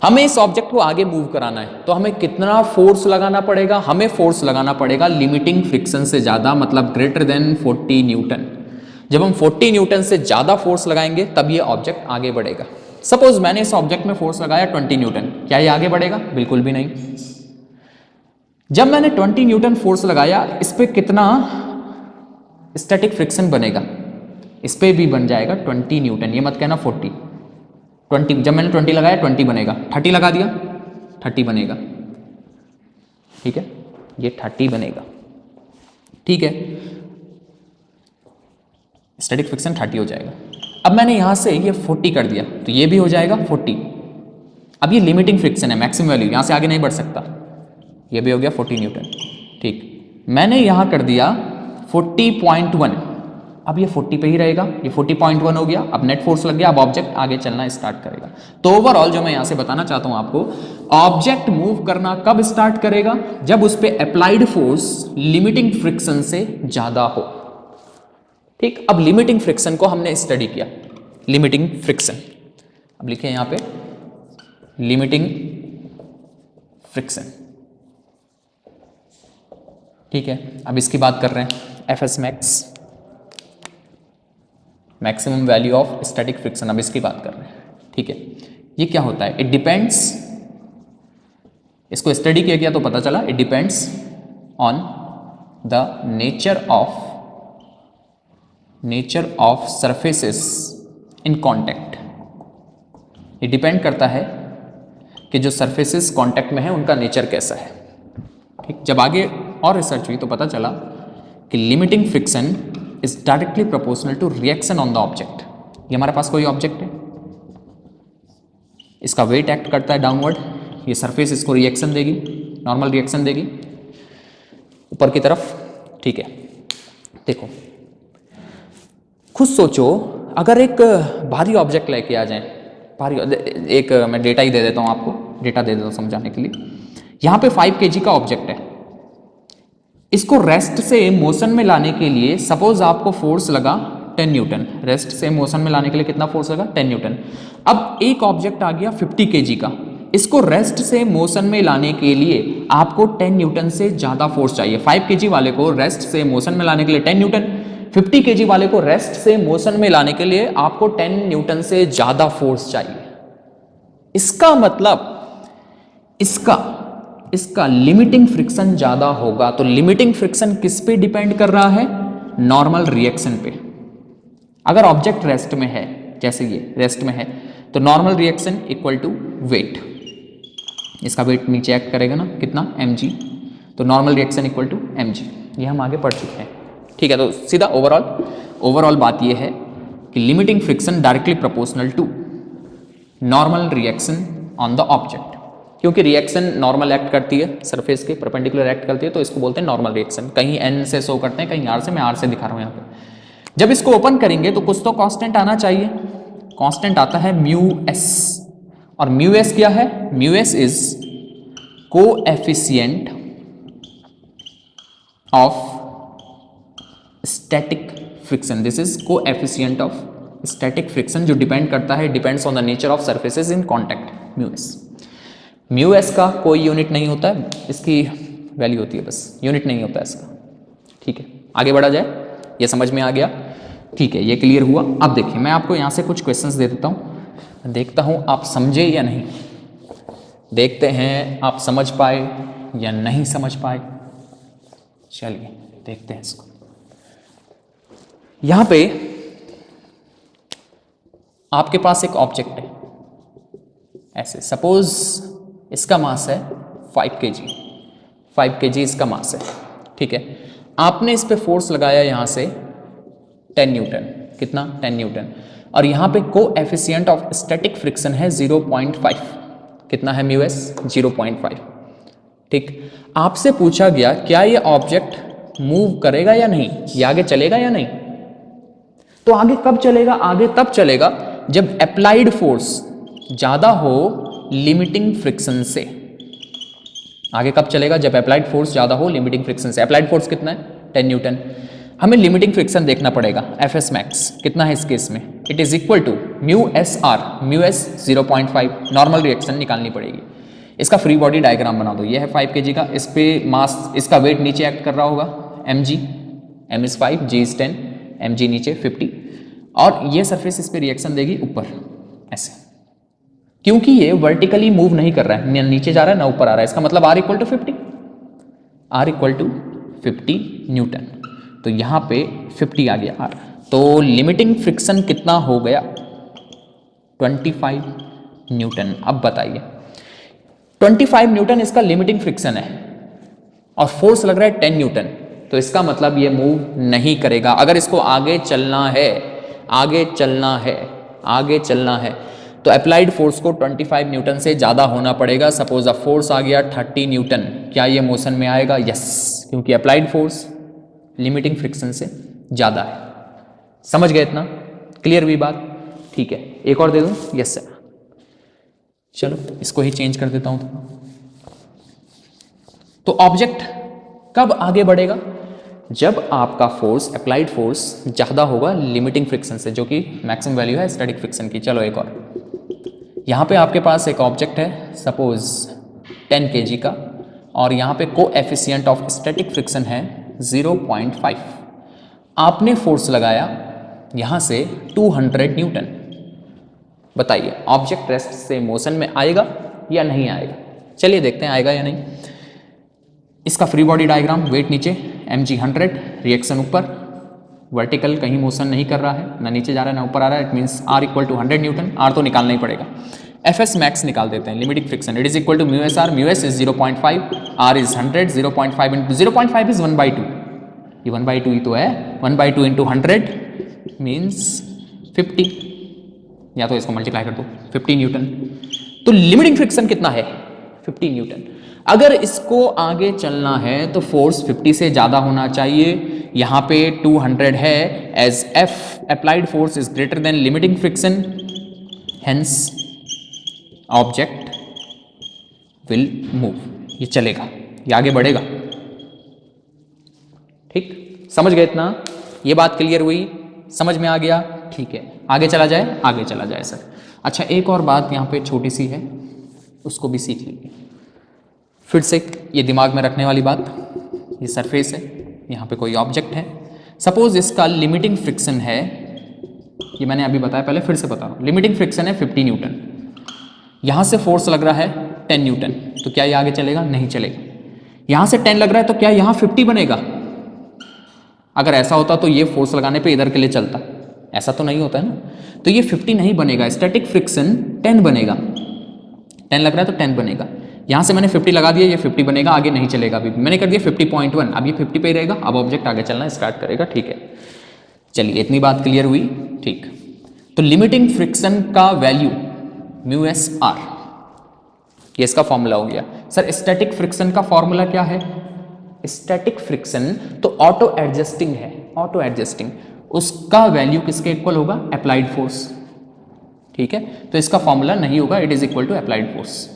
हमें इस ऑब्जेक्ट को आगे मूव कराना है तो हमें कितना फोर्स लगाना पड़ेगा, हमें फोर्स लगाना पड़ेगा लिमिटिंग फ्रिक्शन से ज्यादा, मतलब ग्रेटर देन 40 न्यूटन। जब हम 40 न्यूटन से ज्यादा फोर्स लगाएंगे तब ये ऑब्जेक्ट आगे बढ़ेगा। सपोज मैंने इस ऑब्जेक्ट में फोर्स लगाया 20 न्यूटन, क्या ये आगे बढ़ेगा? बिल्कुल भी नहीं। जब मैंने 20 न्यूटन फोर्स लगाया, इस पे कितना स्टैटिक फ्रिक्शन बनेगा? इस पे भी बन जाएगा 20 न्यूटन, ये मत कहना 40। 20, जब मैंने 20 लगाया 20 बनेगा, 30 लगा दिया 30 बनेगा, ठीक है, ये 30 बनेगा, ठीक है, स्टैटिक फ्रिक्शन 30 हो जाएगा। अब मैंने यहां से ये 40 कर दिया तो ये भी हो जाएगा 40। अब ये लिमिटिंग फ्रिक्शन है, मैक्सिमम वैल्यू, यहां से आगे नहीं बढ़ सकता, ये भी हो गया 40 न्यूटन, ठीक। मैंने यहां कर दिया 40.1, अब ये 40 पे ही रहेगा, ये 40.1 हो गया, अब नेट फोर्स लग गया, अब ऑब्जेक्ट आगे चलना स्टार्ट करेगा। तो ओवरऑल जो मैं यहां से बताना चाहता हूं आपको, ऑब्जेक्ट मूव करना कब स्टार्ट करेगा? जब उस पे अप्लाइड फोर्स लिमिटिंग फ्रिक्शन से ज्यादा हो, ठीक। अब लिमिटिंग फ्रिक्शन को हमने स्टडी किया, लिमिटिंग फ्रिक्शन, अब लिखे यहां पे लिमिटिंग फ्रिक्शन, ठीक है। अब इसकी बात कर रहे हैं, FS max, maximum value of static friction, अब इसकी बात कर रहे हैं, ठीक है। ये क्या होता है? इट डिपेंड्स, इसको स्टडी किया गया तो पता चला, it depends on the nature of surfaces in contact. ये डिपेंड करता है कि जो सरफेसेस कॉन्टैक्ट में है उनका नेचर कैसा है, ठीक। जब आगे और रिसर्च हुई तो पता चला कि limiting friction is directly proportional to reaction on the object. ये हमारे पास कोई ऑब्जेक्ट है, इसका वेट एक्ट करता है डाउनवर्ड, ये सरफेस इसको रिएक्शन देगी, नॉर्मल रिएक्शन देगी ऊपर की तरफ, ठीक है। देखो खुद सोचो, अगर एक भारी ऑब्जेक्ट लेके आ जाए, भारी, एक मैं डेटा ही दे देता हूं आपको, डेटा दे देता हूं समझाने के लिए। यहां पे 5 kg का ऑब्जेक्ट है, इसको रेस्ट से मोशन में लाने के लिए सपोज आपको फोर्स लगा 10 न्यूटन, रेस्ट से मोशन में लाने के लिए कितना फोर्स लगा? 10 न्यूटन। अब एक ऑब्जेक्ट आ गया 50 kg का, इसको रेस्ट से मोशन में लाने के लिए आपको 10 न्यूटन से ज्यादा फोर्स चाहिए। 5 kg वाले को रेस्ट से मोशन में लाने के लिए 10 न्यूटन, 50 kg वाले को रेस्ट से मोशन में लाने के लिए आपको 10 न्यूटन से ज्यादा फोर्स चाहिए। इसका मतलब इसका लिमिटिंग फ्रिक्शन ज्यादा होगा। तो लिमिटिंग फ्रिक्शन किस पे डिपेंड कर रहा है? नॉर्मल रिएक्शन पे। अगर ऑब्जेक्ट रेस्ट में है, जैसे ये रेस्ट में है, तो normal reaction equal to weight, इसका वेट नीचे एक्ट करेगा ना, कितना? mg, तो normal reaction equal to mg, ये हम आगे पढ़ चुके हैं, ठीक है। तो सीधा ओवरऑल बात ये है कि limiting friction directly proportional to normal reaction on the object, क्योंकि रिएक्शन नॉर्मल एक्ट करती है, सरफेस के परपेंडिकुलर एक्ट करती है, तो इसको बोलते हैं नॉर्मल रिएक्शन। कहीं n से शो करते हैं, कहीं r से, मैं r से दिखा रहा हूं यहाँ पे। जब इसको ओपन करेंगे तो कुछ तो कांस्टेंट आना चाहिए, कांस्टेंट आता है μs, और μs क्या है? μs is coefficient of static friction, this is coefficient of static friction, जो डिपेंड करता है, depends on the nature of surfaces in contact. μs का कोई यूनिट नहीं होता है, इसकी वैल्यू होती है बस, यूनिट नहीं होता है इसका, ठीक है। आगे बढ़ा जाए, ये समझ में आ गया, ठीक है, ये क्लियर हुआ। अब देखिए मैं आपको यहाँ से कुछ क्वेश्चंस दे देता हूँ, देखता हूँ आप समझे या नहीं, देखते हैं आप समझ पाए या नहीं समझ पाए। चलिए देखते हैं इसको। यहाँ पे आपके पास एक ऑब्जेक्ट है, ऐसे सपोज इसका मास है 5 kg, 5 kg इसका मास है, ठीक है। आपने इस पे फोर्स लगाया यहाँ से 10 न्यूटन, कितना? 10 न्यूटन, और यहाँ पे कोएफिशिएंट ऑफ स्टैटिक फ्रिक्शन है 0.5, कितना है μs? 0.5, ठीक। आपसे पूछा गया क्या ये ऑब्जेक्ट मूव करेगा या नहीं, ये आगे चलेगा या नहीं? तो आगे कब चलेगा? आगे तब चलेगा जब अप्लाइड फोर्स ज्यादा हो लिमिटिंग फ्रिक्शन से। आगे कब चलेगा? जब अप्लाइड फोर्स ज्यादा हो लिमिटिंग फ्रिक्शन से। अप्लाइड फोर्स कितना है? 10 न्यूटन। हमें लिमिटिंग फ्रिक्शन देखना पड़ेगा, एफएस मैक्स कितना है इस केस में? It is equal to mu S R, mu S 0.5, normal reaction निकालनी पड़ेगी। इसका फ्री बॉडी डायग्राम बना दो, ये है 5 kg का, इस पे मास, इसका वेट नीचे एक्ट कर रहा होगा mg, m is 5, g is 10, mg नीचे 50, और ये सरफेस इस पे रिएक्शन देगी ऊपर ऐसे, क्योंकि ये वर्टिकली मूव नहीं कर रहा है, न नीचे जा रहा है ना ऊपर आ रहा है, इसका मतलब R equal to 50, R equal to 50 newton. तो यहाँ पे 50 आ गया R, तो लिमिटिंग फ्रिक्शन कितना हो गया 25 न्यूटन। अब बताइए 25 न्यूटन इसका लिमिटिंग फ्रिक्शन है और फोर्स लग रहा है 10 न्यूटन, तो इसका मतलब ये मूव नहीं करेगा। अगर इसको आगे चलना है, आगे चलना है, आगे चलना है, तो अप्लाइड फोर्स को 25 न्यूटन से ज़्यादा होना पड़ेगा। सपोज अ फोर्स आ गया 30 न्यूटन, क्या ये मोशन में आएगा? यस, क्योंकि अप्लाइड फोर्स लिमिटिंग फ्रिक्शन से ज़्यादा है। समझ गए इतना? क्लियर हुई बात? ठीक है, एक और दे दूँ? Yes sir. चलो इसको ही चेंज कर देता हूँ थोड़ा। तो ऑब्जेक्ट कब आगे बढ़ेगा? जब आपका फोर्स, अप्लाइड फोर्स ज़्यादा होगा लिमिटिंग फ्रिक्शन से, जो कि मैक्सिमम वैल्यू है स्टैटिक फ्रिक्शन की। चलो एक और, यहाँ पे आपके पास एक ऑब्जेक्ट है सपोज 10 kg का, और यहाँ पे कोएफिशिएंट ऑफ स्टैटिक फ्रिक्शन है 0.5। आपने फोर्स लगाया यहाँ से 200 न्यूटन। बताइए ऑब्जेक्ट रेस्ट से मोशन में आएगा या नहीं आएगा? चलिए देखते हैं आएगा या नहीं। इसका फ्री बॉडी डायग्राम, वेट नीचे, mg 100, रिएक्शन ऊपर, वर्टिकल कहीं मोशन नहीं कर रहा है, ना नीचे जा रहा है ना ऊपर आ रहा है, it means R equal to 100 newton. R तो निकालना ही पड़ेगा। Fs मैक्स निकाल देते हैं, limiting friction, it is equal to mu S R, mu S is 0.5, R is 100, 0.5 into 0.5 is 1/2, ये 1/2 ही तो है, 1/2 इंटू 100 मीन्स 50, या तो इसको मल्टीप्लाई कर दो, 50 न्यूटन। तो लिमिटिंग फ्रिक्शन कितना है? 50 न्यूटन। अगर इसको आगे चलना है तो फोर्स 50 से ज़्यादा होना चाहिए। यहाँ पे 200 है, as F applied force is greater than limiting friction, hence object will move, ये चलेगा, ये आगे बढ़ेगा। ठीक, समझ गए इतना? ये बात क्लियर हुई? समझ में आ गया? ठीक है, आगे चला जाए, आगे चला जाए सर। अच्छा एक और बात यहाँ पे छोटी सी है, उसको भी सीख लीजिए। फिर से ये दिमाग में रखने वाली बात, ये सरफेस है, यहाँ पे कोई ऑब्जेक्ट है, सपोज इसका लिमिटिंग फ्रिक्शन है, ये मैंने अभी बताया, पहले फिर से बता रहा हूँ, लिमिटिंग फ्रिक्शन है 50 न्यूटन, यहाँ से फोर्स लग रहा है 10 न्यूटन, तो क्या ये आगे चलेगा? नहीं चलेगा। यहाँ से 10 लग रहा है तो क्या यहाँ 50 बनेगा? अगर ऐसा होता तो ये फोर्स लगाने पे इधर के लिए चलता, ऐसा तो नहीं होता है ना, तो ये 50 नहीं बनेगा, स्टैटिक फ्रिक्शन 10 बनेगा। 10 लग रहा है तो 10 बनेगा। यहाँ से मैंने 50 लगा दिया, ये 50 बनेगा, आगे नहीं चलेगा। अभी मैंने कर दिया 50.1, अब ये 50 पे ही रहेगा, अब ऑब्जेक्ट आगे चलना स्टार्ट करेगा। ठीक है, चलिए इतनी बात क्लियर हुई। ठीक, तो लिमिटिंग फ्रिक्शन का वैल्यू म्यू एस आर, ये इसका फॉर्मूला हो गया। सर स्टैटिक फ्रिक्शन का फॉर्मूला क्या है? स्टैटिक फ्रिक्शन तो ऑटो एडजस्टिंग है, ऑटो एडजस्टिंग, उसका वैल्यू किसके इक्वल होगा? Applied force. ठीक है, तो इसका फॉर्मूला नहीं होगा, it is equal to applied force.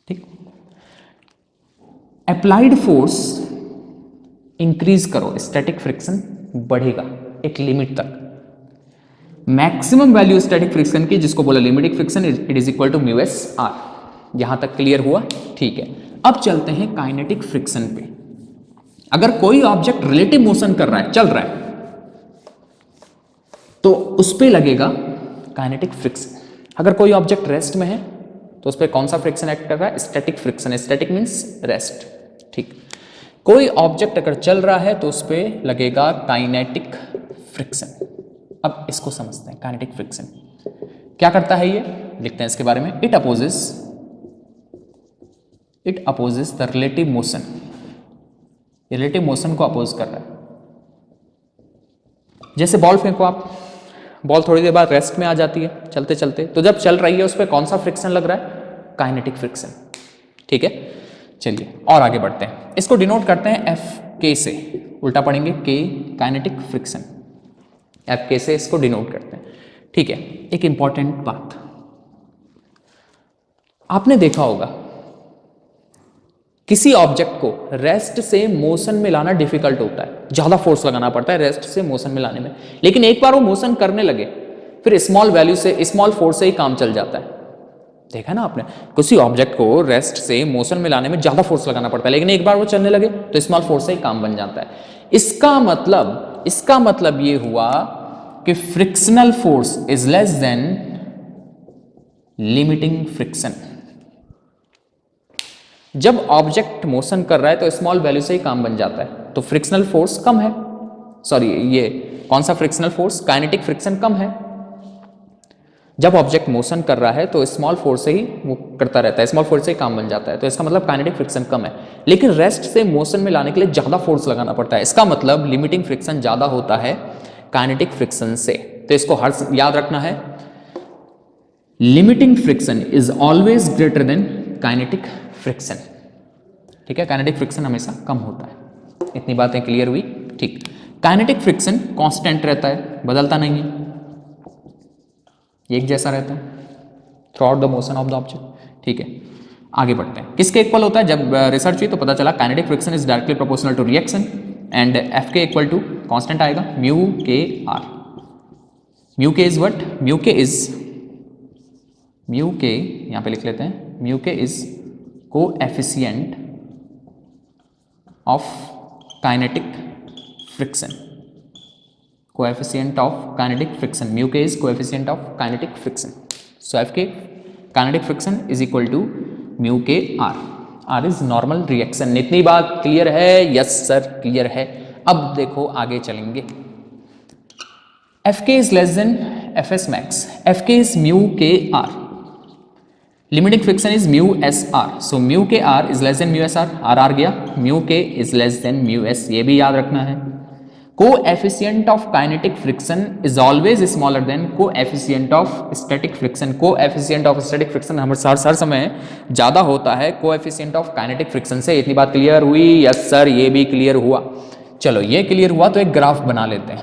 ठीक, अप्लाइड फोर्स इंक्रीज करो, स्टैटिक फ्रिक्शन बढ़ेगा एक लिमिट तक। मैक्सिमम वैल्यू स्टैटिक फ्रिक्शन की, जिसको बोला limiting friction, it is equal to mu S R. यहां तक क्लियर हुआ? ठीक है, अब चलते हैं काइनेटिक फ्रिक्शन पे। अगर कोई ऑब्जेक्ट रिलेटिव मोशन कर रहा है, चल रहा है, तो उस पे लगेगा काइनेटिक फ्रिक्शन। अगर कोई ऑब्जेक्ट रेस्ट में है तो उस पर कौन सा फ्रिक्शन एक्ट कर रहा है? Static friction. Static means rest. ठीक, कोई ऑब्जेक्ट अगर चल रहा है तो उस पर लगेगा काइनेटिक फ्रिक्शन। अब इसको समझते हैं, काइनेटिक फ्रिक्शन क्या करता है, ये लिखते हैं इसके बारे में। It opposes the relative motion, relative motion को अपोज कर रहा है। जैसे बॉल फेंको आप, बॉल थोड़ी देर बाद रेस्ट में आ जाती है चलते चलते, तो जब चल रही है उस पर कौन सा फ्रिक्शन लग रहा है? Kinetic friction. ठीक है, चलिए और आगे बढ़ते हैं। इसको डिनोट करते हैं एफ के से, उल्टा पढ़ेंगे के, काइनेटिक फ्रिक्शन, एफ के से इसको डिनोट करते हैं। ठीक है, एक इंपॉर्टेंट बात आपने देखा होगा, किसी ऑब्जेक्ट को रेस्ट से मोशन में लाना डिफिकल्ट होता है, ज्यादा फोर्स लगाना पड़ता है रेस्ट से मोशन में लाने में, लेकिन एक बार वो मोशन करने लगे फिर स्मॉल वैल्यू से, स्मॉल फोर्स से ही काम चल जाता है। देखा ना आपने, किसी ऑब्जेक्ट को रेस्ट से मोशन में लाने में ज्यादा फोर्स लगाना पड़ता है, लेकिन एक बार वो चलने लगे तो स्मॉल फोर्स से ही काम बन जाता है। इसका मतलब ये हुआ कि frictional force is less than limiting friction. जब ऑब्जेक्ट मोशन कर रहा है तो स्मॉल वैल्यू से ही काम बन जाता है, तो फ्रिक्शनल फोर्स कम है, सॉरी ये कौन सा फ्रिक्शनल फोर्स, काइनेटिक फ्रिक्शन कम है। जब ऑब्जेक्ट मोशन कर रहा है तो स्मॉल फोर्स से ही वो करता रहता है, स्मॉल फोर्स से ही काम बन जाता है, तो इसका मतलब काइनेटिक फ्रिक्शन कम है। लेकिन रेस्ट से मोशन में लाने के लिए ज्यादा फोर्स लगाना पड़ता है, इसका मतलब लिमिटिंग फ्रिक्शन ज्यादा होता है काइनेटिक फ्रिक्शन से। तो इसको हर याद रखना है, limiting friction is always greater than kinetic friction. ठीक है, काइनेटिक फ्रिक्शन हमेशा कम होता है। इतनी बातें क्लियर हुई? ठीक। काइनेटिक फ्रिक्शन कांस्टेंट रहता है, बदलता नहीं है, एक जैसा रहता है through out the motion of the object. ठीक है, आगे बढ़ते हैं। किसके इक्वल होता है? जब रिसर्च हुई तो पता चला kinetic friction is directly proportional to reaction and F K equal to constant आएगा mu K R. Mu K is what? Mu K यहां पे लिख लेते हैं, mu K is coefficient of kinetic friction, coefficient of kinetic friction. Mu k is coefficient of kinetic friction. So F k kinetic friction is equal to mu k r. R is normal reaction. इतनी बात clear है? Yes sir clear है। अब देखो आगे चलेंगे। F k is less than F s max. F k is mu k r. Limiting friction is mu s r. So mu k r is less than mu s r. R गया, mu k is less than mu s, ये भी याद रखना है। Coefficient of kinetic friction is always smaller than coefficient of static friction. Coefficient of static friction हर समय ज्यादा होता है कोएफिशिएंट ऑफ काइनेटिक फ्रिक्शन से। इतनी बात क्लियर हुई? यस सर, ये भी क्लियर हुआ। चलो ये क्लियर हुआ तो एक ग्राफ बना लेते हैं,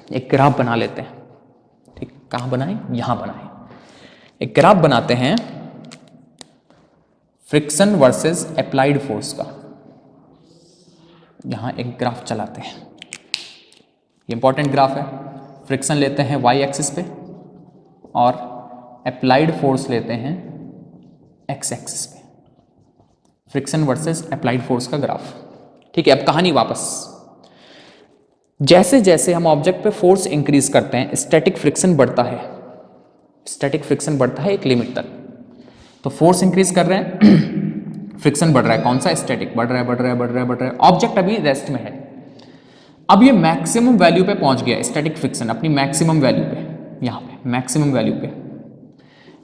एक ग्राफ बना लेते हैं। ठीक, कहां बनाएं? यहां बनाएं। एक ग्राफ बनाते हैं फ्रिक्शन वर्सेस अप्लाइड फोर्स का। यहां एक ग्राफ चलाते हैं, इंपॉर्टेंट ग्राफ है। फ्रिक्शन लेते हैं वाई एक्सिस पे और अप्लाइड फोर्स लेते हैं एक्स एक्सिस पे। फ्रिक्शन वर्सेस अप्लाइड फोर्स का ग्राफ। ठीक है, अब कहानी वापस। जैसे जैसे हम ऑब्जेक्ट पे फोर्स इंक्रीज करते हैं स्टैटिक फ्रिक्शन बढ़ता है, स्टैटिक फ्रिक्शन बढ़ता है एक लिमिट तक। तो फोर्स इंक्रीज कर रहे हैं फ्रिक्शन बढ़ रहा है, कौन सा? स्टैटिक। बढ़ रहा है। ऑब्जेक्ट अभी रेस्ट में है, अब ये मैक्सिमम वैल्यू पे पहुंच गया स्टैटिक फ्रिक्शन, अपनी मैक्सिमम वैल्यू पे, यहां पे मैक्सिमम वैल्यू पे।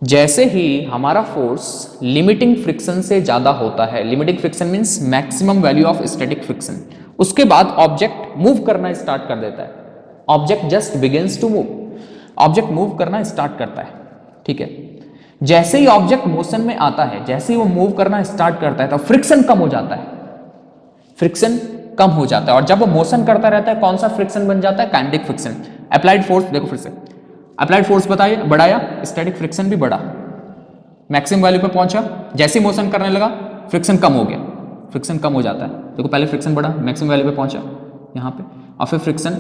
जैसे ही हमारा फोर्स लिमिटिंग फ्रिक्शन से ज्यादा होता है, limiting friction means maximum value of static friction, उसके बाद ऑब्जेक्ट मूव करना स्टार्ट कर देता है। Object just begins to move, object move करना स्टार्ट करता है। ठीक है, जैसे ही ऑब्जेक्ट मोशन में आता है, जैसे ही वो मूव करना स्टार्ट करता है तो फ्रिक्शन कम हो जाता है, फ्रिक्शन कम हो जाता है। और जब वो मोशन करता रहता है कौन सा फ्रिक्शन बन जाता है? Kinetic friction. अप्लाइड फोर्स देखो फिर से, अप्लाइड फोर्स बताइए बढ़ाया, स्टैटिक फ्रिक्शन भी बढ़ा, मैक्सिमम वैल्यू पे पहुंचा। जैसे ही मोशन करने लगा फ्रिक्शन कम हो गया, फ्रिक्शन कम हो जाता है। देखो पहले फ्रिक्शन बढ़ा, मैक्सिमम वैल्यू पे पहुंचा यहाँ पे, और फिर फ्रिक्शन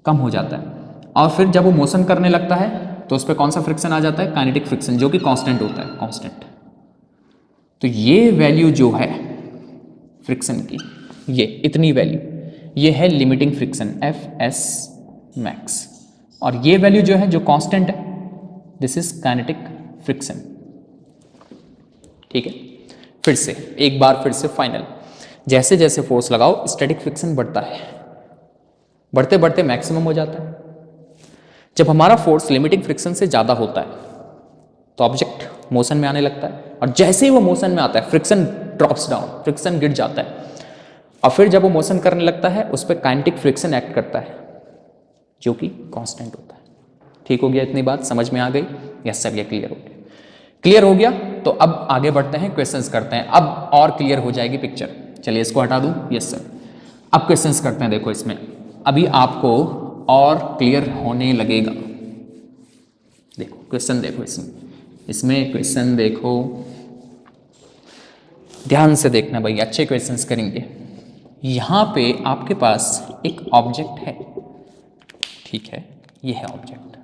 कम हो जाता है। और फिर जब वो मोशन करने लगता है तो उस पर कौन सा फ्रिक्शन आ जाता है? काइनेटिक फ्रिक्शन, जो कि कांस्टेंट होता है, कांस्टेंट। तो ये वैल्यू जो है फ्रिक्शन की, ये इतनी वैल्यू, ये है limiting friction F S max. और ये वैल्यू जो है जो कांस्टेंट है, दिस इज काइनेटिक फ्रिक्शन। ठीक है, फिर से एक बार फिर से फाइनल। जैसे जैसे फोर्स लगाओ स्टैटिक फ्रिक्शन बढ़ता है, बढ़ते बढ़ते मैक्सिमम हो जाता है। जब हमारा फोर्स लिमिटिंग फ्रिक्शन से ज्यादा होता है तो ऑब्जेक्ट मोशन में आने लगता है, और जैसे ही वो मोशन में आता है फ्रिक्शन ड्रॉप्स डाउन, फ्रिक्शन गिर जाता है। और फिर जब वो मोशन करने लगता है उस पर काइनेटिक फ्रिक्शन एक्ट करता है, जो कि कांस्टेंट होता है। ठीक हो गया? इतनी बात समझ में आ गई? यस सर, ये क्लियर हो गया। क्लियर हो गया तो अब आगे बढ़ते हैं, क्वेश्चंस करते हैं। अब और क्लियर हो जाएगी पिक्चर। चलिए इसको हटा दूं। यस सर, अब क्वेश्चंस करते हैं। देखो इसमें अभी आपको और क्लियर होने लगेगा। देखो क्वेश्चन देखो, इसमें क्वेश्चन देखो। ध्यान से देखना भाई, अच्छे क्वेश्चंस करेंगे। यहाँ पे आपके पास एक ऑब्जेक्ट है, ठीक है, ये है ऑब्जेक्ट।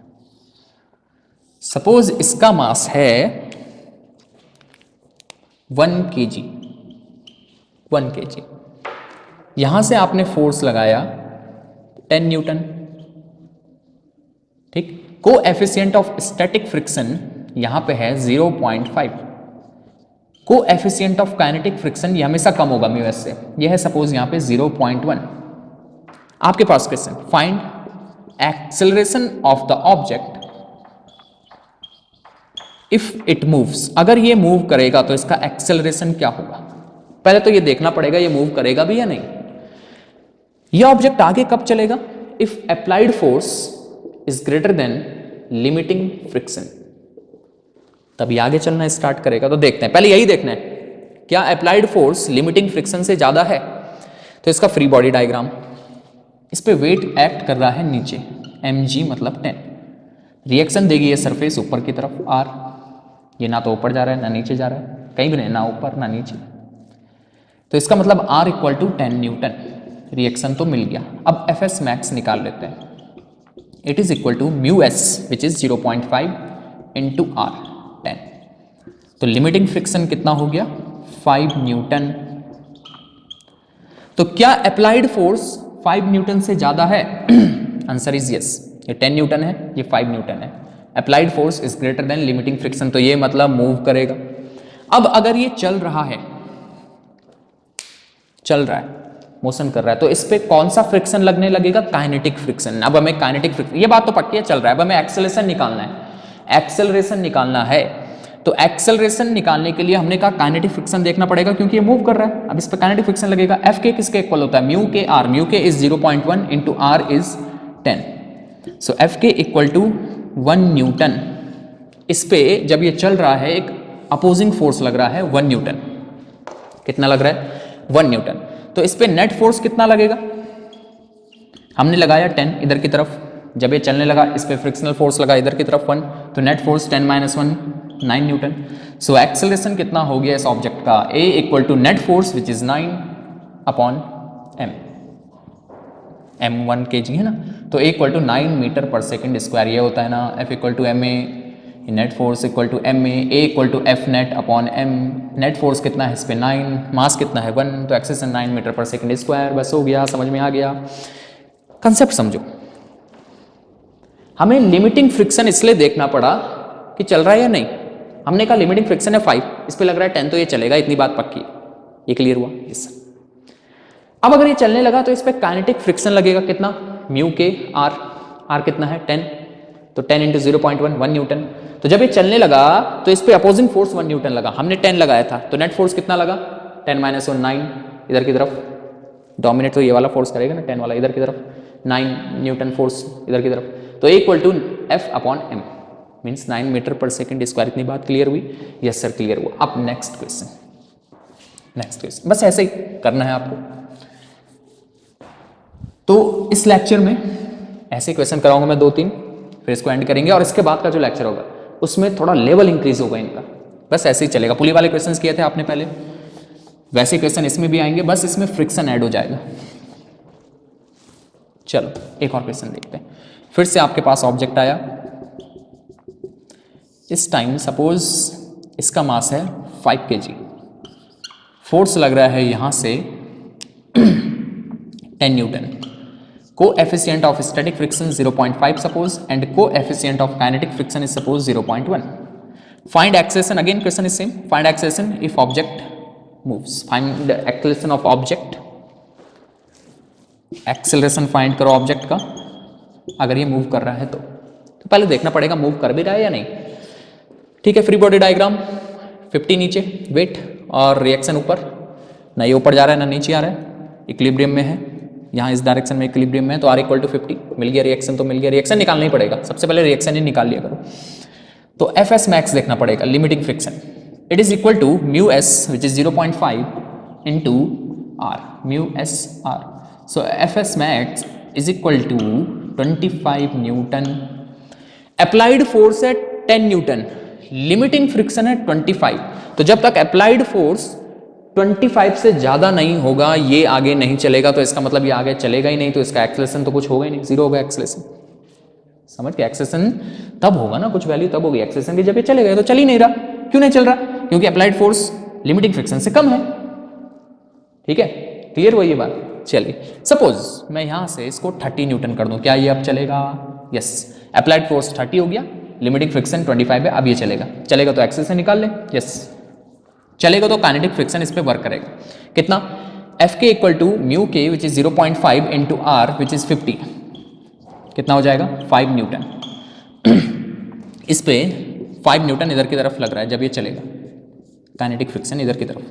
सपोज इसका मास है 1 kg, 1 kg। यहां से आपने फोर्स लगाया 10 न्यूटन, ठीक। कोएफिशिएंट ऑफ स्टैटिक फ्रिक्शन यहां पे है 0.5। कोएफिशिएंट ऑफ काइनेटिक फ्रिक्शन ये हमेशा कम होगा म्यू एस से, ये है सपोज यहां पे 0.1। आपके पास question, find acceleration of the object if it moves. अगर ये मूव करेगा तो इसका एक्सेलरेशन क्या होगा। पहले तो ये देखना पड़ेगा ये मूव करेगा भी या नहीं। ये ऑब्जेक्ट आगे कब चलेगा, if applied force is greater than limiting friction, तभी आगे चलना स्टार्ट करेगा। तो देखते हैं, पहले यही देखना है क्या अप्लाइड फोर्स लिमिटिंग फ्रिक्शन से ज्यादा है। तो इसका फ्री बॉडी डायग्राम, इस पे वेट एक्ट कर रहा है नीचे, mg मतलब 10। रिएक्शन देगी ये सरफेस ऊपर की तरफ r, ये ना तो ऊपर जा रहा है ना नीचे जा रहा है, कहीं भी नहीं, ना ऊपर ना नीचे। तो इसका मतलब R equal to 10 newton. Reaction तो मिल गया। अब Fs मैक्स निकाल लेते हैं। It is equal to mu S which is 0.5 into R 10। तो लिमिटिंग फ्रिक्शन कितना हो गया 5 न्यूटन। तो क्या अप्लाइड फोर्स 5 न्यूटन से ज्यादा है। Answer is yes. ये 10 न्यूटन है, ये 5 न्यूटन है। Applied force is greater than limiting friction, तो ये मतलब मूव करेगा। अब अगर ये चल रहा है, चल रहा है, मोशन कर रहा है, तो इस पे कौन सा फ्रिक्शन लगने लगेगा, काइनेटिक फ्रिक्शन। अब हमें काइनेटिक फ्रिक्शन, ये बात तो पक्की है चल रहा है, अब हमें एक्सेलरेशन निकालना है। एक्सेलरेशन निकालना है तो एक्सेलरेशन निकालने के लिए हमने कहा काइनेटिक फ्रिक्शन देखना पड़ेगा क्योंकि ये मूव कर रहा है। अब इस पे काइनेटिक फ्रिक्शन लगेगा। एफ के किसके इक्वल होता है, mu K R. Mu K is 0.1 into R is 10। So F K equal to 1 newton. इस पे जब ये चल रहा है एक अपोजिंग फोर्स लग रहा है 1 न्यूटन। कितना लग रहा है 1 न्यूटन। तो इस पे नेट फोर्स कितना लगेगा, हमने लगाया 10 इधर की तरफ, जब ये चलने लगा इस पे फ्रिक्शनल फोर्स लगा इधर की तरफ 1, तो net force 10 - 1 9 newton. So acceleration कितना हो गया इस ऑब्जेक्ट का, A equal to net force which is 9 upon m, m1 kg है ना, तो A equal to 9 metre per second square ये होता है ना। F equal to ma, net force equal to ma, A equal to F net upon m। Net force कितना है इस पे 9, मास कितना है 1, तो acceleration 9 metre per second square. बस हो गया, समझ में आ गया। कंसेप्ट समझो। हमें लिमिटिंग फ्रिक्शन इसलिए देखना पड़ा कि चल रहा है या नहीं। हमने कहा लिमिटिंग फ्रिक्शन है 5, इस पे लग रहा है 10, तो ये चलेगा, इतनी बात पक्की। ये क्लियर हुआ यस। अब अगर ये चलने लगा तो इस पे काइनेटिक फ्रिक्शन लगेगा कितना, म्यू के आर। आर कितना है 10, तो 10 इंटू 0.1 1 न्यूटन। तो जब ये चलने लगा तो इस पे अपोजिंग फोर्स 1 न्यूटन लगा, हमने 10 लगाया था, तो नेट फोर्स कितना लगा 10 - 1 9 इधर की तरफ। डोमिनेट तो ये वाला फोर्स करेगा ना 10 वाला, इधर की तरफ 9 न्यूटन फोर्स इधर की तरफ। तो equal to F upon m means 9 metre per second square. इतनी बात क्लियर हुई, यस सर क्लियर हुआ। अब नेक्स्ट क्वेश्चन, नेक्स्ट क्वेश्चन, बस ऐसे ही करना है आपको। तो इस लेक्चर में ऐसे क्वेश्चन कराऊंगा मैं 2-3, फिर इसको एंड करेंगे, और इसके बाद का जो लेक्चर होगा उसमें थोड़ा लेवल इंक्रीज होगा इनका। बस ऐसे ही चलेगा। पुली वाले क्वेश्चंस किए थे आपने पहले, वैसे क्वेश्चन इसमें भी आएंगे, बस इसमें फ्रिक्शन ऐड हो जाएगा। चलो एक और क्वेश्चन देखते हैं। फिर से आपके पास ऑब्जेक्ट आया, इस टाइम सपोज इसका मास है 5 kg, फोर्स लग रहा है यहां से 10 Newton. Coefficient of static friction 0.5 suppose and coefficient of kinetic friction is suppose 0.1। Find acceleration, again question is same, find acceleration if object moves. Find acceleration of object, acceleration find करो object का अगर ये move कर रहा है तो पहले देखना पड़ेगा मूव कर भी रहा है या नहीं। ठीक है, फ्री बॉडी डायग्राम, 50 नीचे वेट और रिएक्शन ऊपर, ना ये ऊपर जा रहा है ना नीचे आ रहा है, इक्विलिब्रियम में है, यहाँ इस डायरेक्शन में इक्विलिब्रियम में है, तो R इक्वल टू 50 मिल गया। रिएक्शन तो मिल गया, रिएक्शन निकालना ही पड़ेगा, सबसे पहले रिएक्शन ही निकाल लिया करो। तो Fs मैक्स देखना पड़ेगा, limiting friction. It is equal to mu S which is 0.5 into R, mu S R. So Fs max is equal to 25 newton. Applied force है 10 न्यूटन, लिमिटिंग फ्रिक्शन है 25। तो जब तक अप्लाइड फोर्स 25 से ज़्यादा नहीं होगा, ये आगे नहीं चलेगा, तो इसका मतलब ये आगे चलेगा ही नहीं, तो इसका एक्सेलरेशन तो कुछ होगा ही नहीं, जीरो होगा एक्सेलरेशन। समझ के, एक्सेलरेशन तब होगा ना, कुछ वैल्यू तब होगी एक्सेलरेशन की जब ये चलेगा। तो चल ही नहीं रहा, क्यों नहीं चल रहा? क्योंकि अप्लाइड फोर्स लिमिटिंग फ्रिक्शन से कम है। ठीक है, क्लियर हुई ये बात? चलिए, सपोज मैं यहां से इसको 30 न्यूटन कर दूं, क्या ये अब चलेगा? यस, अप्लाइड फोर्स 30 हो गया, लिमिटिंग फ्रिक्शन 25 है, अब ये चलेगा। चलेगा तो एक्सेलरेशन निकाल लें। यस, चलेगा तो काइनेटिक फ्रिक्शन इस पे वर्क करेगा। कितना? F K equal to mu K which is 0.5 into R which is 50। कितना हो जाएगा? 5 न्यूटन। इस पे 5 न्यूटन इधर की तरफ लग रहा है जब ये चलेगा, काइनेटिक फ्रिक्शन इधर की तरफ।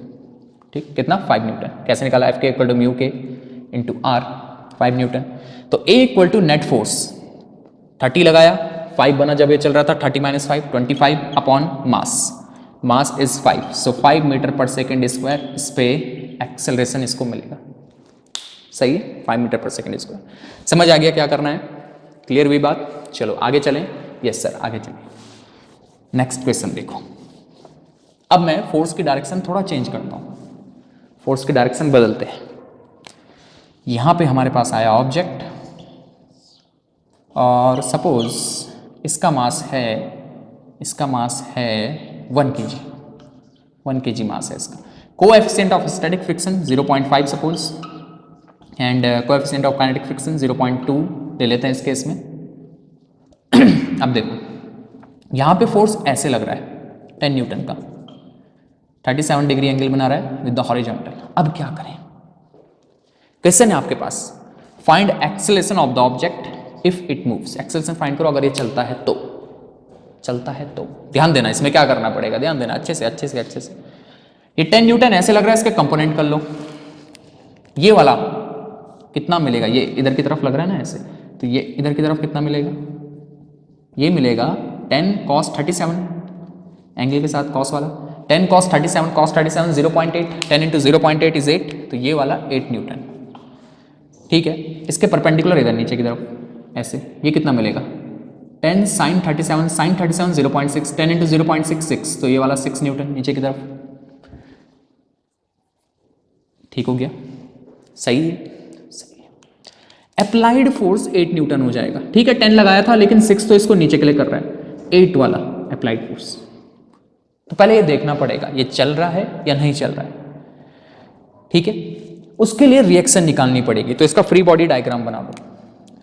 ठीक, कितना? 5 न्यूटन। कैसे निकाला? F K equal to mu के इंटू आर, 5 न्यूटन। तो ए इक्वल टू नेट फोर्स 30 लगाया, 5 बना जब ये चल रहा था, 30 minus 5 25 upon mass, mass is 5, so 5 metre per second square. इस पे एक्सेलरेशन इसको मिलेगा। सही है, 5 मीटर पर सेकेंड स्क्वायर। समझ आ गया क्या करना है? क्लियर हुई बात? चलो आगे चलें। यस सर, आगे चलें। नेक्स्ट क्वेश्चन देखो। अब मैं फोर्स की डायरेक्शन थोड़ा चेंज करता हूं, फोर्स की डायरेक्शन बदलते हैं। यहां पे हमारे पास आया ऑब्जेक्ट, और सपोज इसका मास है 1 kg, 1 kg मास है इसका। Coefficient of static friction 0.5 suppose, and coefficient of kinetic friction 0.2 ले लेते हैं इस केस में। अब देखो, यहां पे फोर्स ऐसे लग रहा है 10 न्यूटन का, 37 डिग्री एंगल बना रहा है विद द हॉरिजॉन्टल। अब क्या करें? क्वेश्चन है आपके पास, find acceleration of the object if it moves. Acceleration find करो अगर ये चलता है तो। चलता है तो ध्यान देना, इसमें क्या करना पड़ेगा, ध्यान देना अच्छे से अच्छे से अच्छे से। ये 10 न्यूटन ऐसे लग रहा है, इसके कंपोनेंट कर लो। ये वाला कितना मिलेगा? ये इधर की तरफ लग रहा है ना ऐसे, तो ये इधर की तरफ कितना मिलेगा? ये मिलेगा 10 cos 37, एंगल के साथ cos वाला, 10 cos 37 cos 37 0.8, 10 इंटू 0.8 इज 8, तो ये वाला 8 न्यूटन। ठीक है, इसके परपेंडिकुलर इधर नीचे की तरफ ऐसे, ये कितना मिलेगा? 10 sin 37 0.6, 10 इंटू 0.66, तो ये वाला 6 न्यूटन नीचे की तरफ। ठीक हो गया? सही है, सही है। अप्लाइड फोर्स 8 न्यूटन हो जाएगा। ठीक है, 10 लगाया था लेकिन 6 तो इसको नीचे के लिए कर रहा है, 8 वाला अप्लाइड फोर्स। तो पहले ये देखना पड़ेगा ये चल रहा है या नहीं चल रहा है। ठीक है, उसके लिए रिएक्शन निकालनी पड़ेगी। तो इसका फ्री बॉडी डायग्राम बना दो।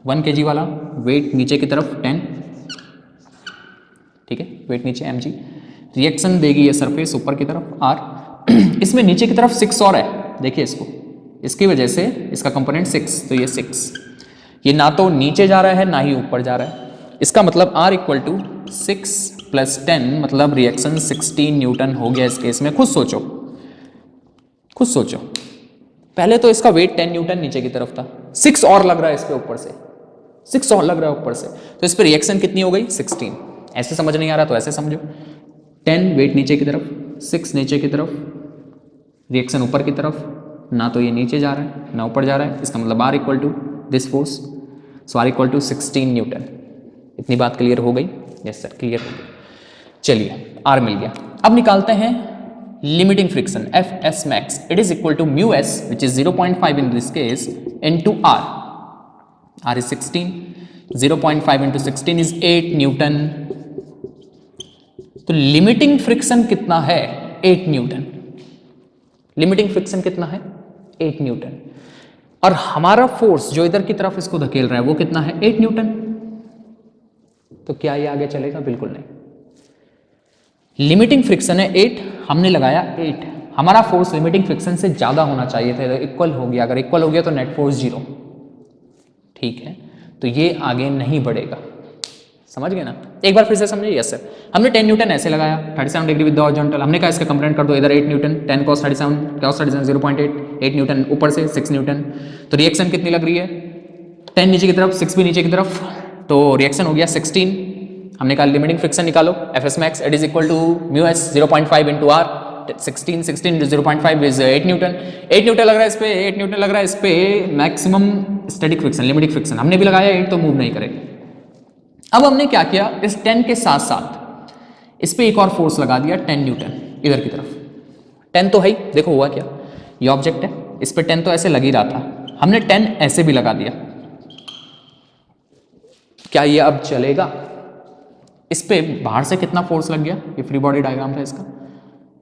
1 kg वाला, वेट नीचे की तरफ 10, ठीक है, वेट नीचे mg, रिएक्शन देगी ये सरफेस ऊपर की तरफ r। इसमें नीचे की तरफ 6 और है, देखिए इसको, इसकी वजह से इसका कंपोनेंट 6, तो ये 6, ये ना तो नीचे जा रहा है ना ही ऊपर जा रहा है। इसका मतलब r इक्वल टू 6 + 10, मतलब रिएक्शन 16 न्यूटन हो गया इस केस में। खुद सोचो, खुद सोचो, पहले तो इसका वेट 10 न्यूटन नीचे की तरफ था, 6 और लग रहा है इसके ऊपर से, 6 और लग रहा है ऊपर से, तो इस पर रिएक्शन कितनी हो गई? 16। ऐसे समझ नहीं आ रहा तो ऐसे समझो, 10 वेट नीचे की तरफ, 6 नीचे की तरफ, रिएक्शन ऊपर की तरफ, ना तो ये नीचे जा रहा है ना ऊपर जा रहा है। इसका मतलब R equal to this force, so R equal to 16 newton. इतनी बात क्लियर हो गई? यस सर, क्लियर हो गई। चलिए, R मिल गया। अब निकालते हैं limiting friction Fs max, it is equal to mu s which is 0.5 in this case into R. R is 16, 0.5 into 16 is 8 Newton. तो लिमिटिंग फ्रिक्शन कितना है? 8 न्यूटन। लिमिटिंग फ्रिक्शन कितना है? 8 न्यूटन। और हमारा फोर्स जो इधर की तरफ इसको धकेल रहा है वो कितना है? 8 न्यूटन। तो क्या ये आगे चलेगा? बिल्कुल नहीं। लिमिटिंग फ्रिक्शन है 8, हमने लगाया 8, हमारा फोर्स लिमिटिंग फ्रिक्शन से ज्यादा होना चाहिए था, तो इक्वल हो गया। अगर इक्वल हो गया तो नेट फोर्स 0। ठीक है, तो ये आगे नहीं बढ़ेगा। समझ गए ना? एक बार फिर से समझिए। यस सर, हमने 10 न्यूटन ऐसे लगाया, 37 डिग्री विद द हॉरिजॉन्टल, हमने कहा इसका कंपोनेंट कर दो, इधर 8 न्यूटन, 10 cos 37 0.8, 8 न्यूटन ऊपर से 6 न्यूटन। तो रिएक्शन कितनी लग रही है? 10 नीचे की तरफ, 6 भी नीचे की तरफ, तो रिएक्शन हो गया 16। हमने कहा लिमिटिंग फ्रिक्शन निकालो, Fs max it is equal to mu S 0.5 into R, 16 into 0.5 is 8 newton. 8 newton लग रहा है इस पे, 8 न्यूटन लग रहा है इस पे। Maximum static friction, limiting friction हमने भी लगाया 8, तो मूव नहीं करेगा। अब हमने क्या किया, इस 10 के साथ साथ इस पे एक और फोर्स लगा दिया 10 न्यूटन इधर की तरफ। 10 तो है ही, देखो हुआ क्या, ये ऑब्जेक्ट है, इस पे 10 तो ऐसे लग ही रहा था, हमने 10 ऐसे भी लगा दिया, क्या ये अब चलेगा? इस पे बाहर से कितना फोर्स लग गया? ये फ्री बॉडी डायग्राम था इसका,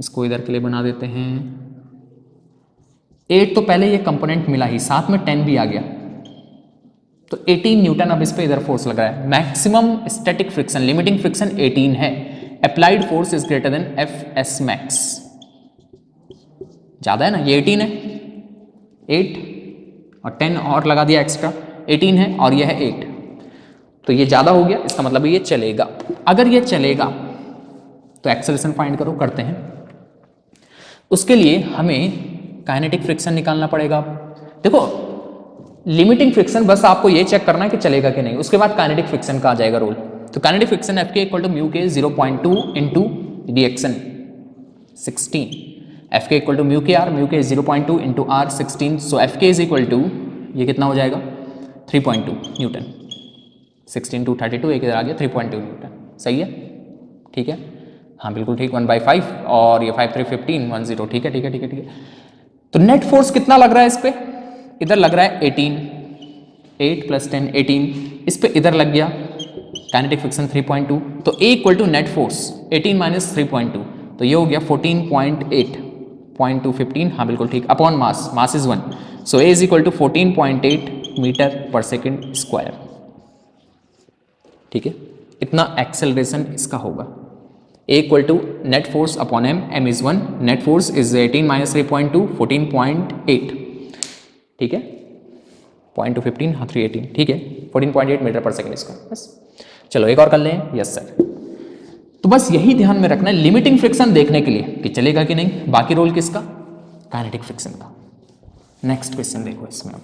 इसको इधर के लिए बना देते हैं। 8 तो पहले ये कंपोनेंट मिला ही, साथ में 10 भी आ गया, तो 18 न्यूटन अब इस पे इधर फोर्स लग रहा है। Maximum static friction, limiting friction 18 है। Applied force is greater then F S max, ज्यादा है ना, ये 18 है, 8 और 10 और लगा दिया एक्स्ट्रा, 18 है और यह है 8, तो ये ज्यादा हो गया, इसका मतलब ये चलेगा। अगर ये चलेगा तो एक्सेलरेशन फाइंड करो, करते हैं। उसके लिए हमें काइनेटिक फ्रिक्शन निकालना पड़ेगा। देखो लिमिटिंग फ्रिक्शन बस आपको ये चेक करना है कि चलेगा कि नहीं, उसके बाद काइनेटिक फ्रिक्शन का आ जाएगा रोल। तो kinetic friction F K equal to mu के 0.2 into reaction 16, F K equal to mu के 0.2 इंटू आर 16, सो एफ के इज इक्वल टू ये कितना हो जाएगा 3.2 न्यूटन, 16 टू 32 एक इधर आ गया 3.2 न्यूटन, सही है, ठीक है, हाँ बिल्कुल ठीक, 1/5 और ये 5 3 15 10, ठीक है ठीक है ठीक है ठीक है। तो नेट फोर्स कितना लग रहा है इस पे? इधर लग रहा है 18, 8 + 10 18, इस पे इधर लग गया काइनेटिक फ्रिक्शन 3.2, तो A equal to net force 18 minus 3.2, तो ये हो गया 14.8, 0.215, हाँ बिल्कुल ठीक, upon mass, mass is 1, so A is equal to 14.8 metre per second square, ठीक है, इतना एक्सेलरेशन इसका होगा। A equal to net force upon m, m is 1, net force is 18 minus 3.2 14.8, ठीक है, 0.215, हाँ 318, ठीक है, 14.8 मीटर पर सेकेंड इसका, बस। चलो एक और कर लें, यस सर। तो बस यही ध्यान में रखना है लिमिटिंग फ्रिक्शन देखने के लिए कि चलेगा कि नहीं, बाकी रोल किसका? काइनेटिक फ्रिक्शन का। नेक्स्ट क्वेश्चन देखो इसमें,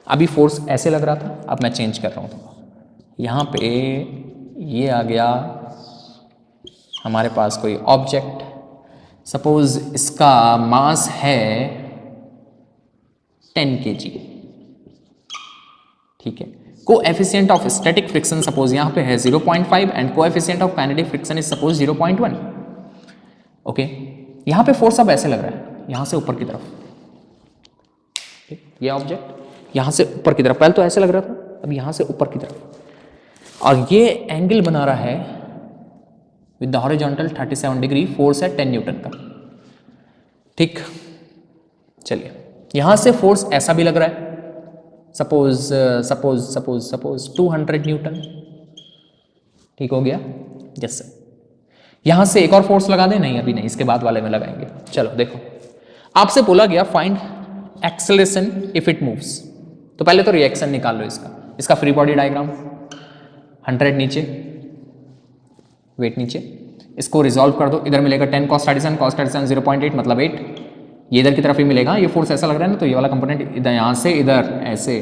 अभी फोर्स ऐसे लग रहा था, अब मैं चेंज कर रहा हूँ, तो यहाँ पे ये आ गया हमारे पास कोई ऑब्जेक्ट, सपोज इसका मास है 10 kg, ठीक है, coefficient of static friction suppose यहाँ पे है 0.5 and coefficient of kinetic friction is suppose 0.1, okay. यहाँ पे फोर्स अब ऐसे लग रहा है, यहाँ से ऊपर की तरफ, ठीक, ये ऑब्जेक्ट यहाँ से ऊपर की तरफ, पहले तो ऐसे लग रहा था, अब यहाँ से ऊपर की तरफ, और ये एंगल बना रहा है with the horizontal 37 degree, force है 10 न्यूटन का, ठीक। चलिए यहां से फोर्स ऐसा भी लग रहा है, suppose suppose suppose suppose 200 Newton, ठीक हो गया, यस सर। यहां से एक और फोर्स लगा दें, नहीं अभी नहीं, इसके बाद वाले में लगाएंगे। चलो देखो, आपसे बोला गया find acceleration if it moves, तो पहले तो रिएक्शन निकाल लो इसका फ्री बॉडी डायग्राम, 100 नीचे, वेट नीचे, इसको रिजॉल्व कर दो, इधर मिलेगा 10 cos 37, cos 37 0.8 मतलब 8, ये इधर की तरफ ही मिलेगा, ये फोर्स ऐसा लग रहा है ना, तो ये वाला कंपोनेंट इधर, यहाँ से इधर ऐसे,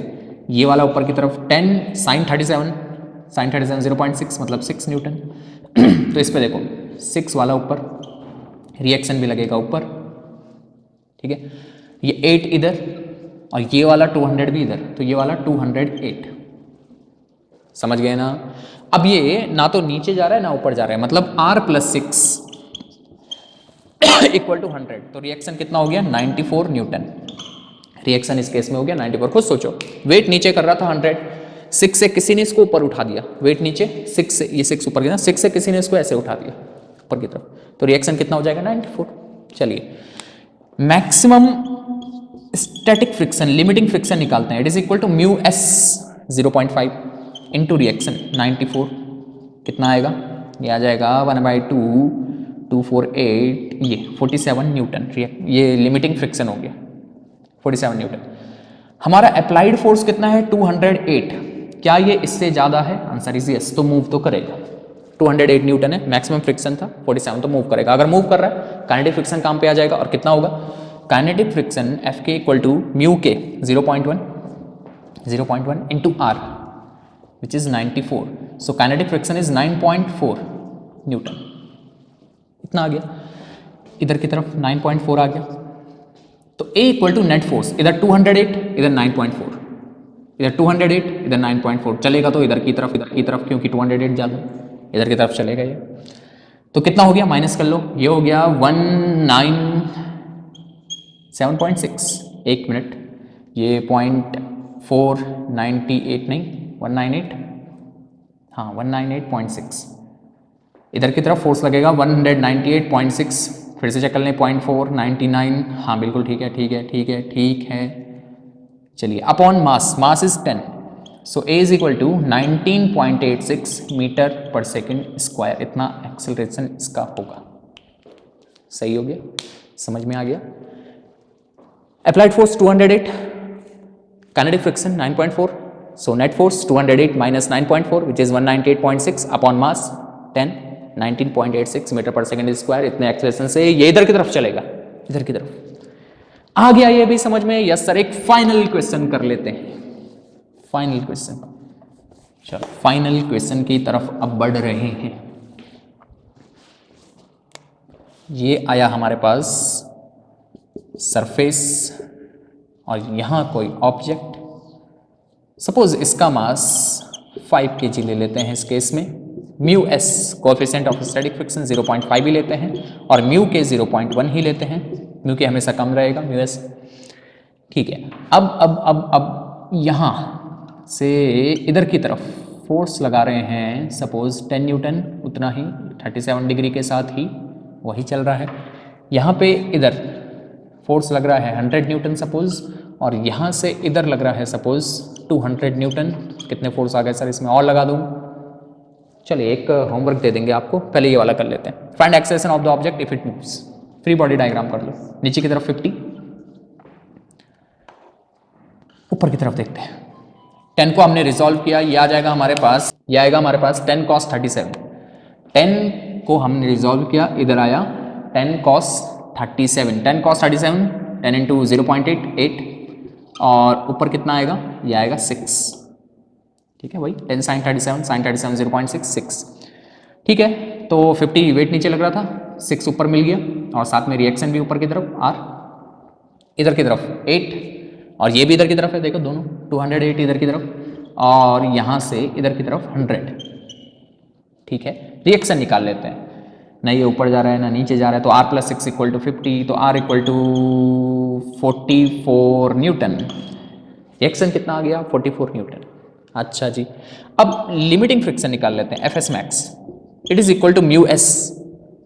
ये वाला ऊपर की तरफ 10 sin 37 0.6 मतलब 6 न्यूटन तो इस पे देखो 6 वाला ऊपर, रिएक्शन भी लगेगा ऊपर, ठीक है, ये 8 इधर और ये वाला 200 भी इधर, तो ये वाला 208, समझ गए ना। अब ये ना तो नीचे जा रहा है ना ऊपर जा रहा है, मतलब R + 6 इक्वल टू 100, तो रिएक्शन कितना हो गया 94 न्यूटन, रिएक्शन इस केस में हो गया 94। खुद सोचो, वेट नीचे कर रहा था 100, 6 से किसी ने इसको ऊपर उठा दिया, वेट नीचे 6 से, ये 6 ऊपर गया, 6 से किसी ने इसको ऐसे उठा दिया ऊपर की तरफ, तो रिएक्शन कितना हो जाएगा 94। चलिए maximum static friction, limiting friction निकालते हैं, it is equal to mu S 0.5 into reaction 94, कितना आएगा, ये आ जाएगा 1/2 248, ये 47 न्यूटन, ये लिमिटिंग फ्रिक्शन हो गया 47 न्यूटन। हमारा अप्लाइड फोर्स कितना है 208, क्या ये इससे ज़्यादा है, आंसर इज यस, तो मूव तो करेगा, 208 न्यूटन है, मैक्सिमम फ्रिक्शन था 47, तो मूव करेगा। अगर मूव कर रहा है काइनेटिक फ्रिक्शन काम पे आ जाएगा, और कितना होगा kinetic friction F K equal to mu K 0.1 into R which is 94, so kinetic friction is 9.4 newton, इतना आ गया, इधर की तरफ 9.4 आ गया, तो A equal to net force, इधर 208 इधर 9.4, इधर 208 इधर 9.4, चलेगा तो इधर की तरफ क्योंकि 208 ज़्यादा, इधर की तरफ चलेगा ये, तो कितना हो गया, माइनस कर लो, ये हो गया 197.6, एक मिनट, ये 0.498 नहीं 198, हाँ 198.6, इधर की तरफ फोर्स लगेगा 198.6, फिर से चेक कर लें 0.499, हाँ बिल्कुल ठीक है ठीक है ठीक है ठीक है। चलिए upon mass, mass is 10, so A is equal to 19.86 metre per second square, इतना एक्सेलरेशन इसका होगा। सही हो गया, समझ में आ गया। Applied force 208, kinetic friction 9.4, so net force 208 minus 9.4 which is 198.6 upon mass 10, 19.86 metre per second square, इतने एक्सेलरेशन से ये इधर की तरफ चलेगा, इधर की तरफ। आ गया ये भी समझ में? Yes sir. एक फाइनल क्वेश्चन कर लेते हैं, फाइनल क्वेश्चन। चलो फाइनल क्वेश्चन की तरफ अब बढ़ रहे हैं। ये आया हमारे पास सरफेस और यहां कोई ऑब्जेक्ट, सपोज इसका मास 5 kg ले लेते हैं इस केस में, mu S coefficient of static friction 0.5 ही लेते हैं और म्यू के 0.1 ही लेते हैं, म्यू के हमेशा कम रहेगा म्यू एस। ठीक है, अब यहाँ से इधर की तरफ फोर्स लगा रहे हैं, सपोज 10 न्यूटन, उतना ही 37 डिग्री के साथ ही वही चल रहा है। यहाँ पे इधर फोर्स लग रहा है 100 न्यूटन सपोज, और यहाँ से इधर लग रहा है सपोज 200 न्यूटन। कितने फोर्स आ गए सर इसमें, और लगा दूँ? चलिए एक होमवर्क दे देंगे आपको, पहले ये वाला कर लेते हैं। Find acceleration of the object if it moves. Free body diagram कर लो, नीचे की तरफ 50, ऊपर की तरफ देखते हैं। 10 को हमने रिजॉल्व किया, ये आ जाएगा हमारे पास, ये आएगा हमारे पास 10 cos 37। 10 को हमने रिजॉल्व किया, इधर आया 10 cos 37, 10 cos 37 10 इंटू 0.8 और ऊपर कितना आएगा, ये आएगा 6। ठीक है, वही 10 sin 37 sin 37 0.66। ठीक है, तो 50 वेट नीचे लग रहा था, 6 ऊपर मिल गया और साथ में रिएक्शन भी ऊपर की तरफ r, इधर की तरफ 8 और ये भी इधर की तरफ है, देखो दोनों 208 इधर की तरफ और यहाँ से इधर की तरफ 100। ठीक है, रिएक्शन निकाल लेते हैं, ना ये ऊपर जा रहा है ना नीचे जा रहा है, तो r + 6 = 50, तो r = 44 न्यूटन। रिएक्शन कितना आ गया, 44 न्यूटन। अच्छा जी, अब लिमिटिंग फ्रिक्शन निकाल लेते हैं, Fs max it is equal to mu S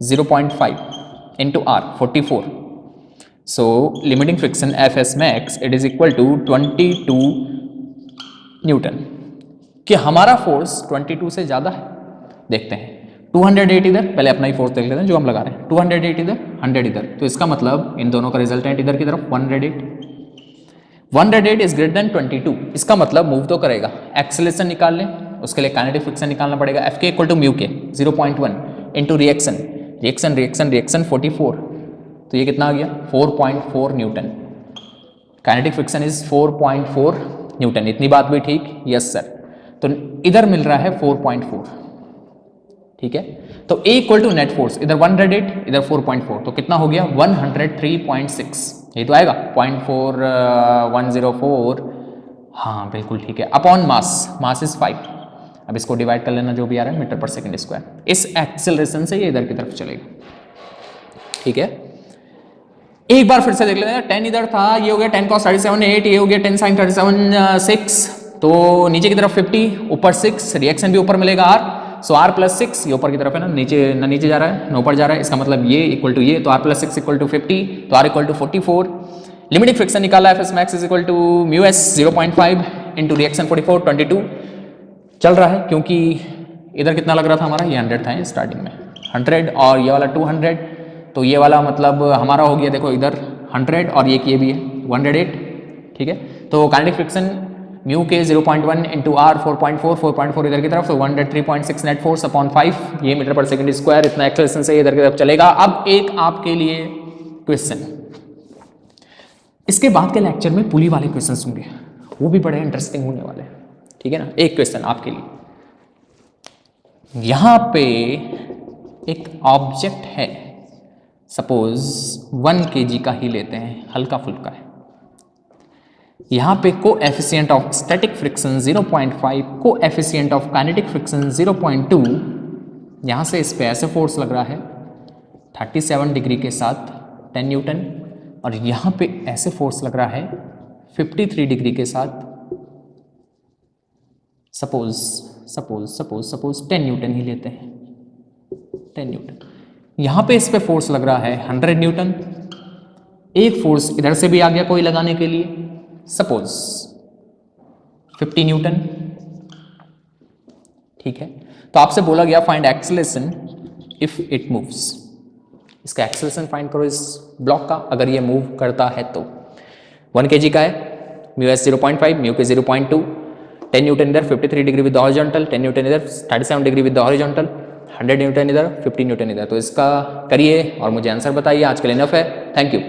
0.5 into r 44। So limiting friction Fs max it is equal to 22 Newton. कि हमारा फोर्स 22 से ज़्यादा है, देखते हैं। 208 इधर, पहले अपना ही फोर्स देख लेते हैं जो हम लगा रहे हैं। 208 इधर, 100 इधर, तो इसका मतलब इन दोनों का रिजल्टेंट इधर की तरफ 108। 108 इज ग्रेटर देन 22, इसका मतलब मूव तो करेगा। एक्सेलरेशन निकाल लें, उसके लिए काइनेटिक फ्रिक्शन निकालना पड़ेगा। Fk equal to mu K 0.1 into reaction, reaction reaction reaction 44, तो ये कितना आ गया 4.4 Newton. Kinetic friction is 4.4 Newton. इतनी बात भी ठीक? Yes sir. तो इधर मिल रहा है 4.4। ठीक है, तो A equal to net force, इधर 108 इधर 4.4, तो कितना हो गया 103.6, ये तो आएगा 0.4104। हाँ बिल्कुल ठीक है, अपॉन मास, मास इज 5। अब इसको डिवाइड कर लेना जो भी आ रहा है मीटर पर सेकेंड स्क्वायर। इस एक्सेलरेशन से ये इधर की तरफ चलेगा। ठीक है, एक बार फिर से देख लेते हैं। 10 इधर था, ये हो गया 10 cos 37 8, ये हो गया 10 sin 37 6, तो नीचे की तरफ 50 ऊपर 6, रिएक्शन भी ऊपर मिलेगा r, सो r + 6, ये ऊपर की तरफ है ना, नीचे ना नीचे जा रहा है ना ऊपर जा रहा है, इसका मतलब ये इक्वल टू ये, तो r + 6 = 50, तो r = 44। लिमिटिंग फ्रिक्शन निकाला, Fs max is equal to mu S 0.5 into reaction 44 22 चल रहा है, क्योंकि इधर कितना लग रहा था हमारा, ये 100 था स्टार्टिंग में 100 और ये वाला 200, तो ये वाला मतलब हमारा हो गया, देखो इधर 100 और ये भी है 108। ठीक है, तो kinetic friction mu K 0.1 into are 4.4 इधर की तरफ, तो 103.6 नेट फोर्स अपॉन 5, ये मीटर पर सेकंड स्क्वायर, इतना एक्सेलरेशन से इधर की तरफ चलेगा। अब एक आपके लिए क्वेश्चन, इसके बाद के लेक्चर में पुली वाले क्वेश्चन होंगे, वो भी बड़े इंटरेस्टिंग होने वाले हैं। ठीक है ना, एक क्वेश्चन आपके लिए, यहां पे एक ऑब्जेक्ट है, सपोज 1 kg का ही लेते हैं, हल्का फुल्का है। यहां पे coefficient of static friction 0.5, coefficient of kinetic friction 0.2 यहाँ से इस पे ऐसे फोर्स लग रहा है 37 डिग्री के साथ 10 न्यूटन, और यहाँ पे ऐसे फोर्स लग रहा है 53 डिग्री के साथ सपोज 10 न्यूटन ही लेते हैं, 10 न्यूटन। यहाँ पे इस पे फोर्स लग रहा है 100 न्यूटन। एक फोर्स इधर से भी आ गया कोई लगाने के लिए, सपोज 50 न्यूटन, ठीक है। तो आपसे बोला गया find acceleration if it moves. इसका एक्सेलरेशन फाइंड करो इस ब्लॉक का, अगर ये मूव करता है तो। 1 kg का है, म्यू एस 0.5, म्यू के 0.2, 10 न्यूटन इधर, 53 डिग्री विद हॉरिजॉन्टल, 10 न्यूटन इधर, 37 डिग्री विद हॉरिजॉन्टल, 100 न्यूटन इधर, 50 न्यूटन इधर। तो इसका करिए और मुझे आंसर बताइए। आज के लिए इनफ है, थैंक यू।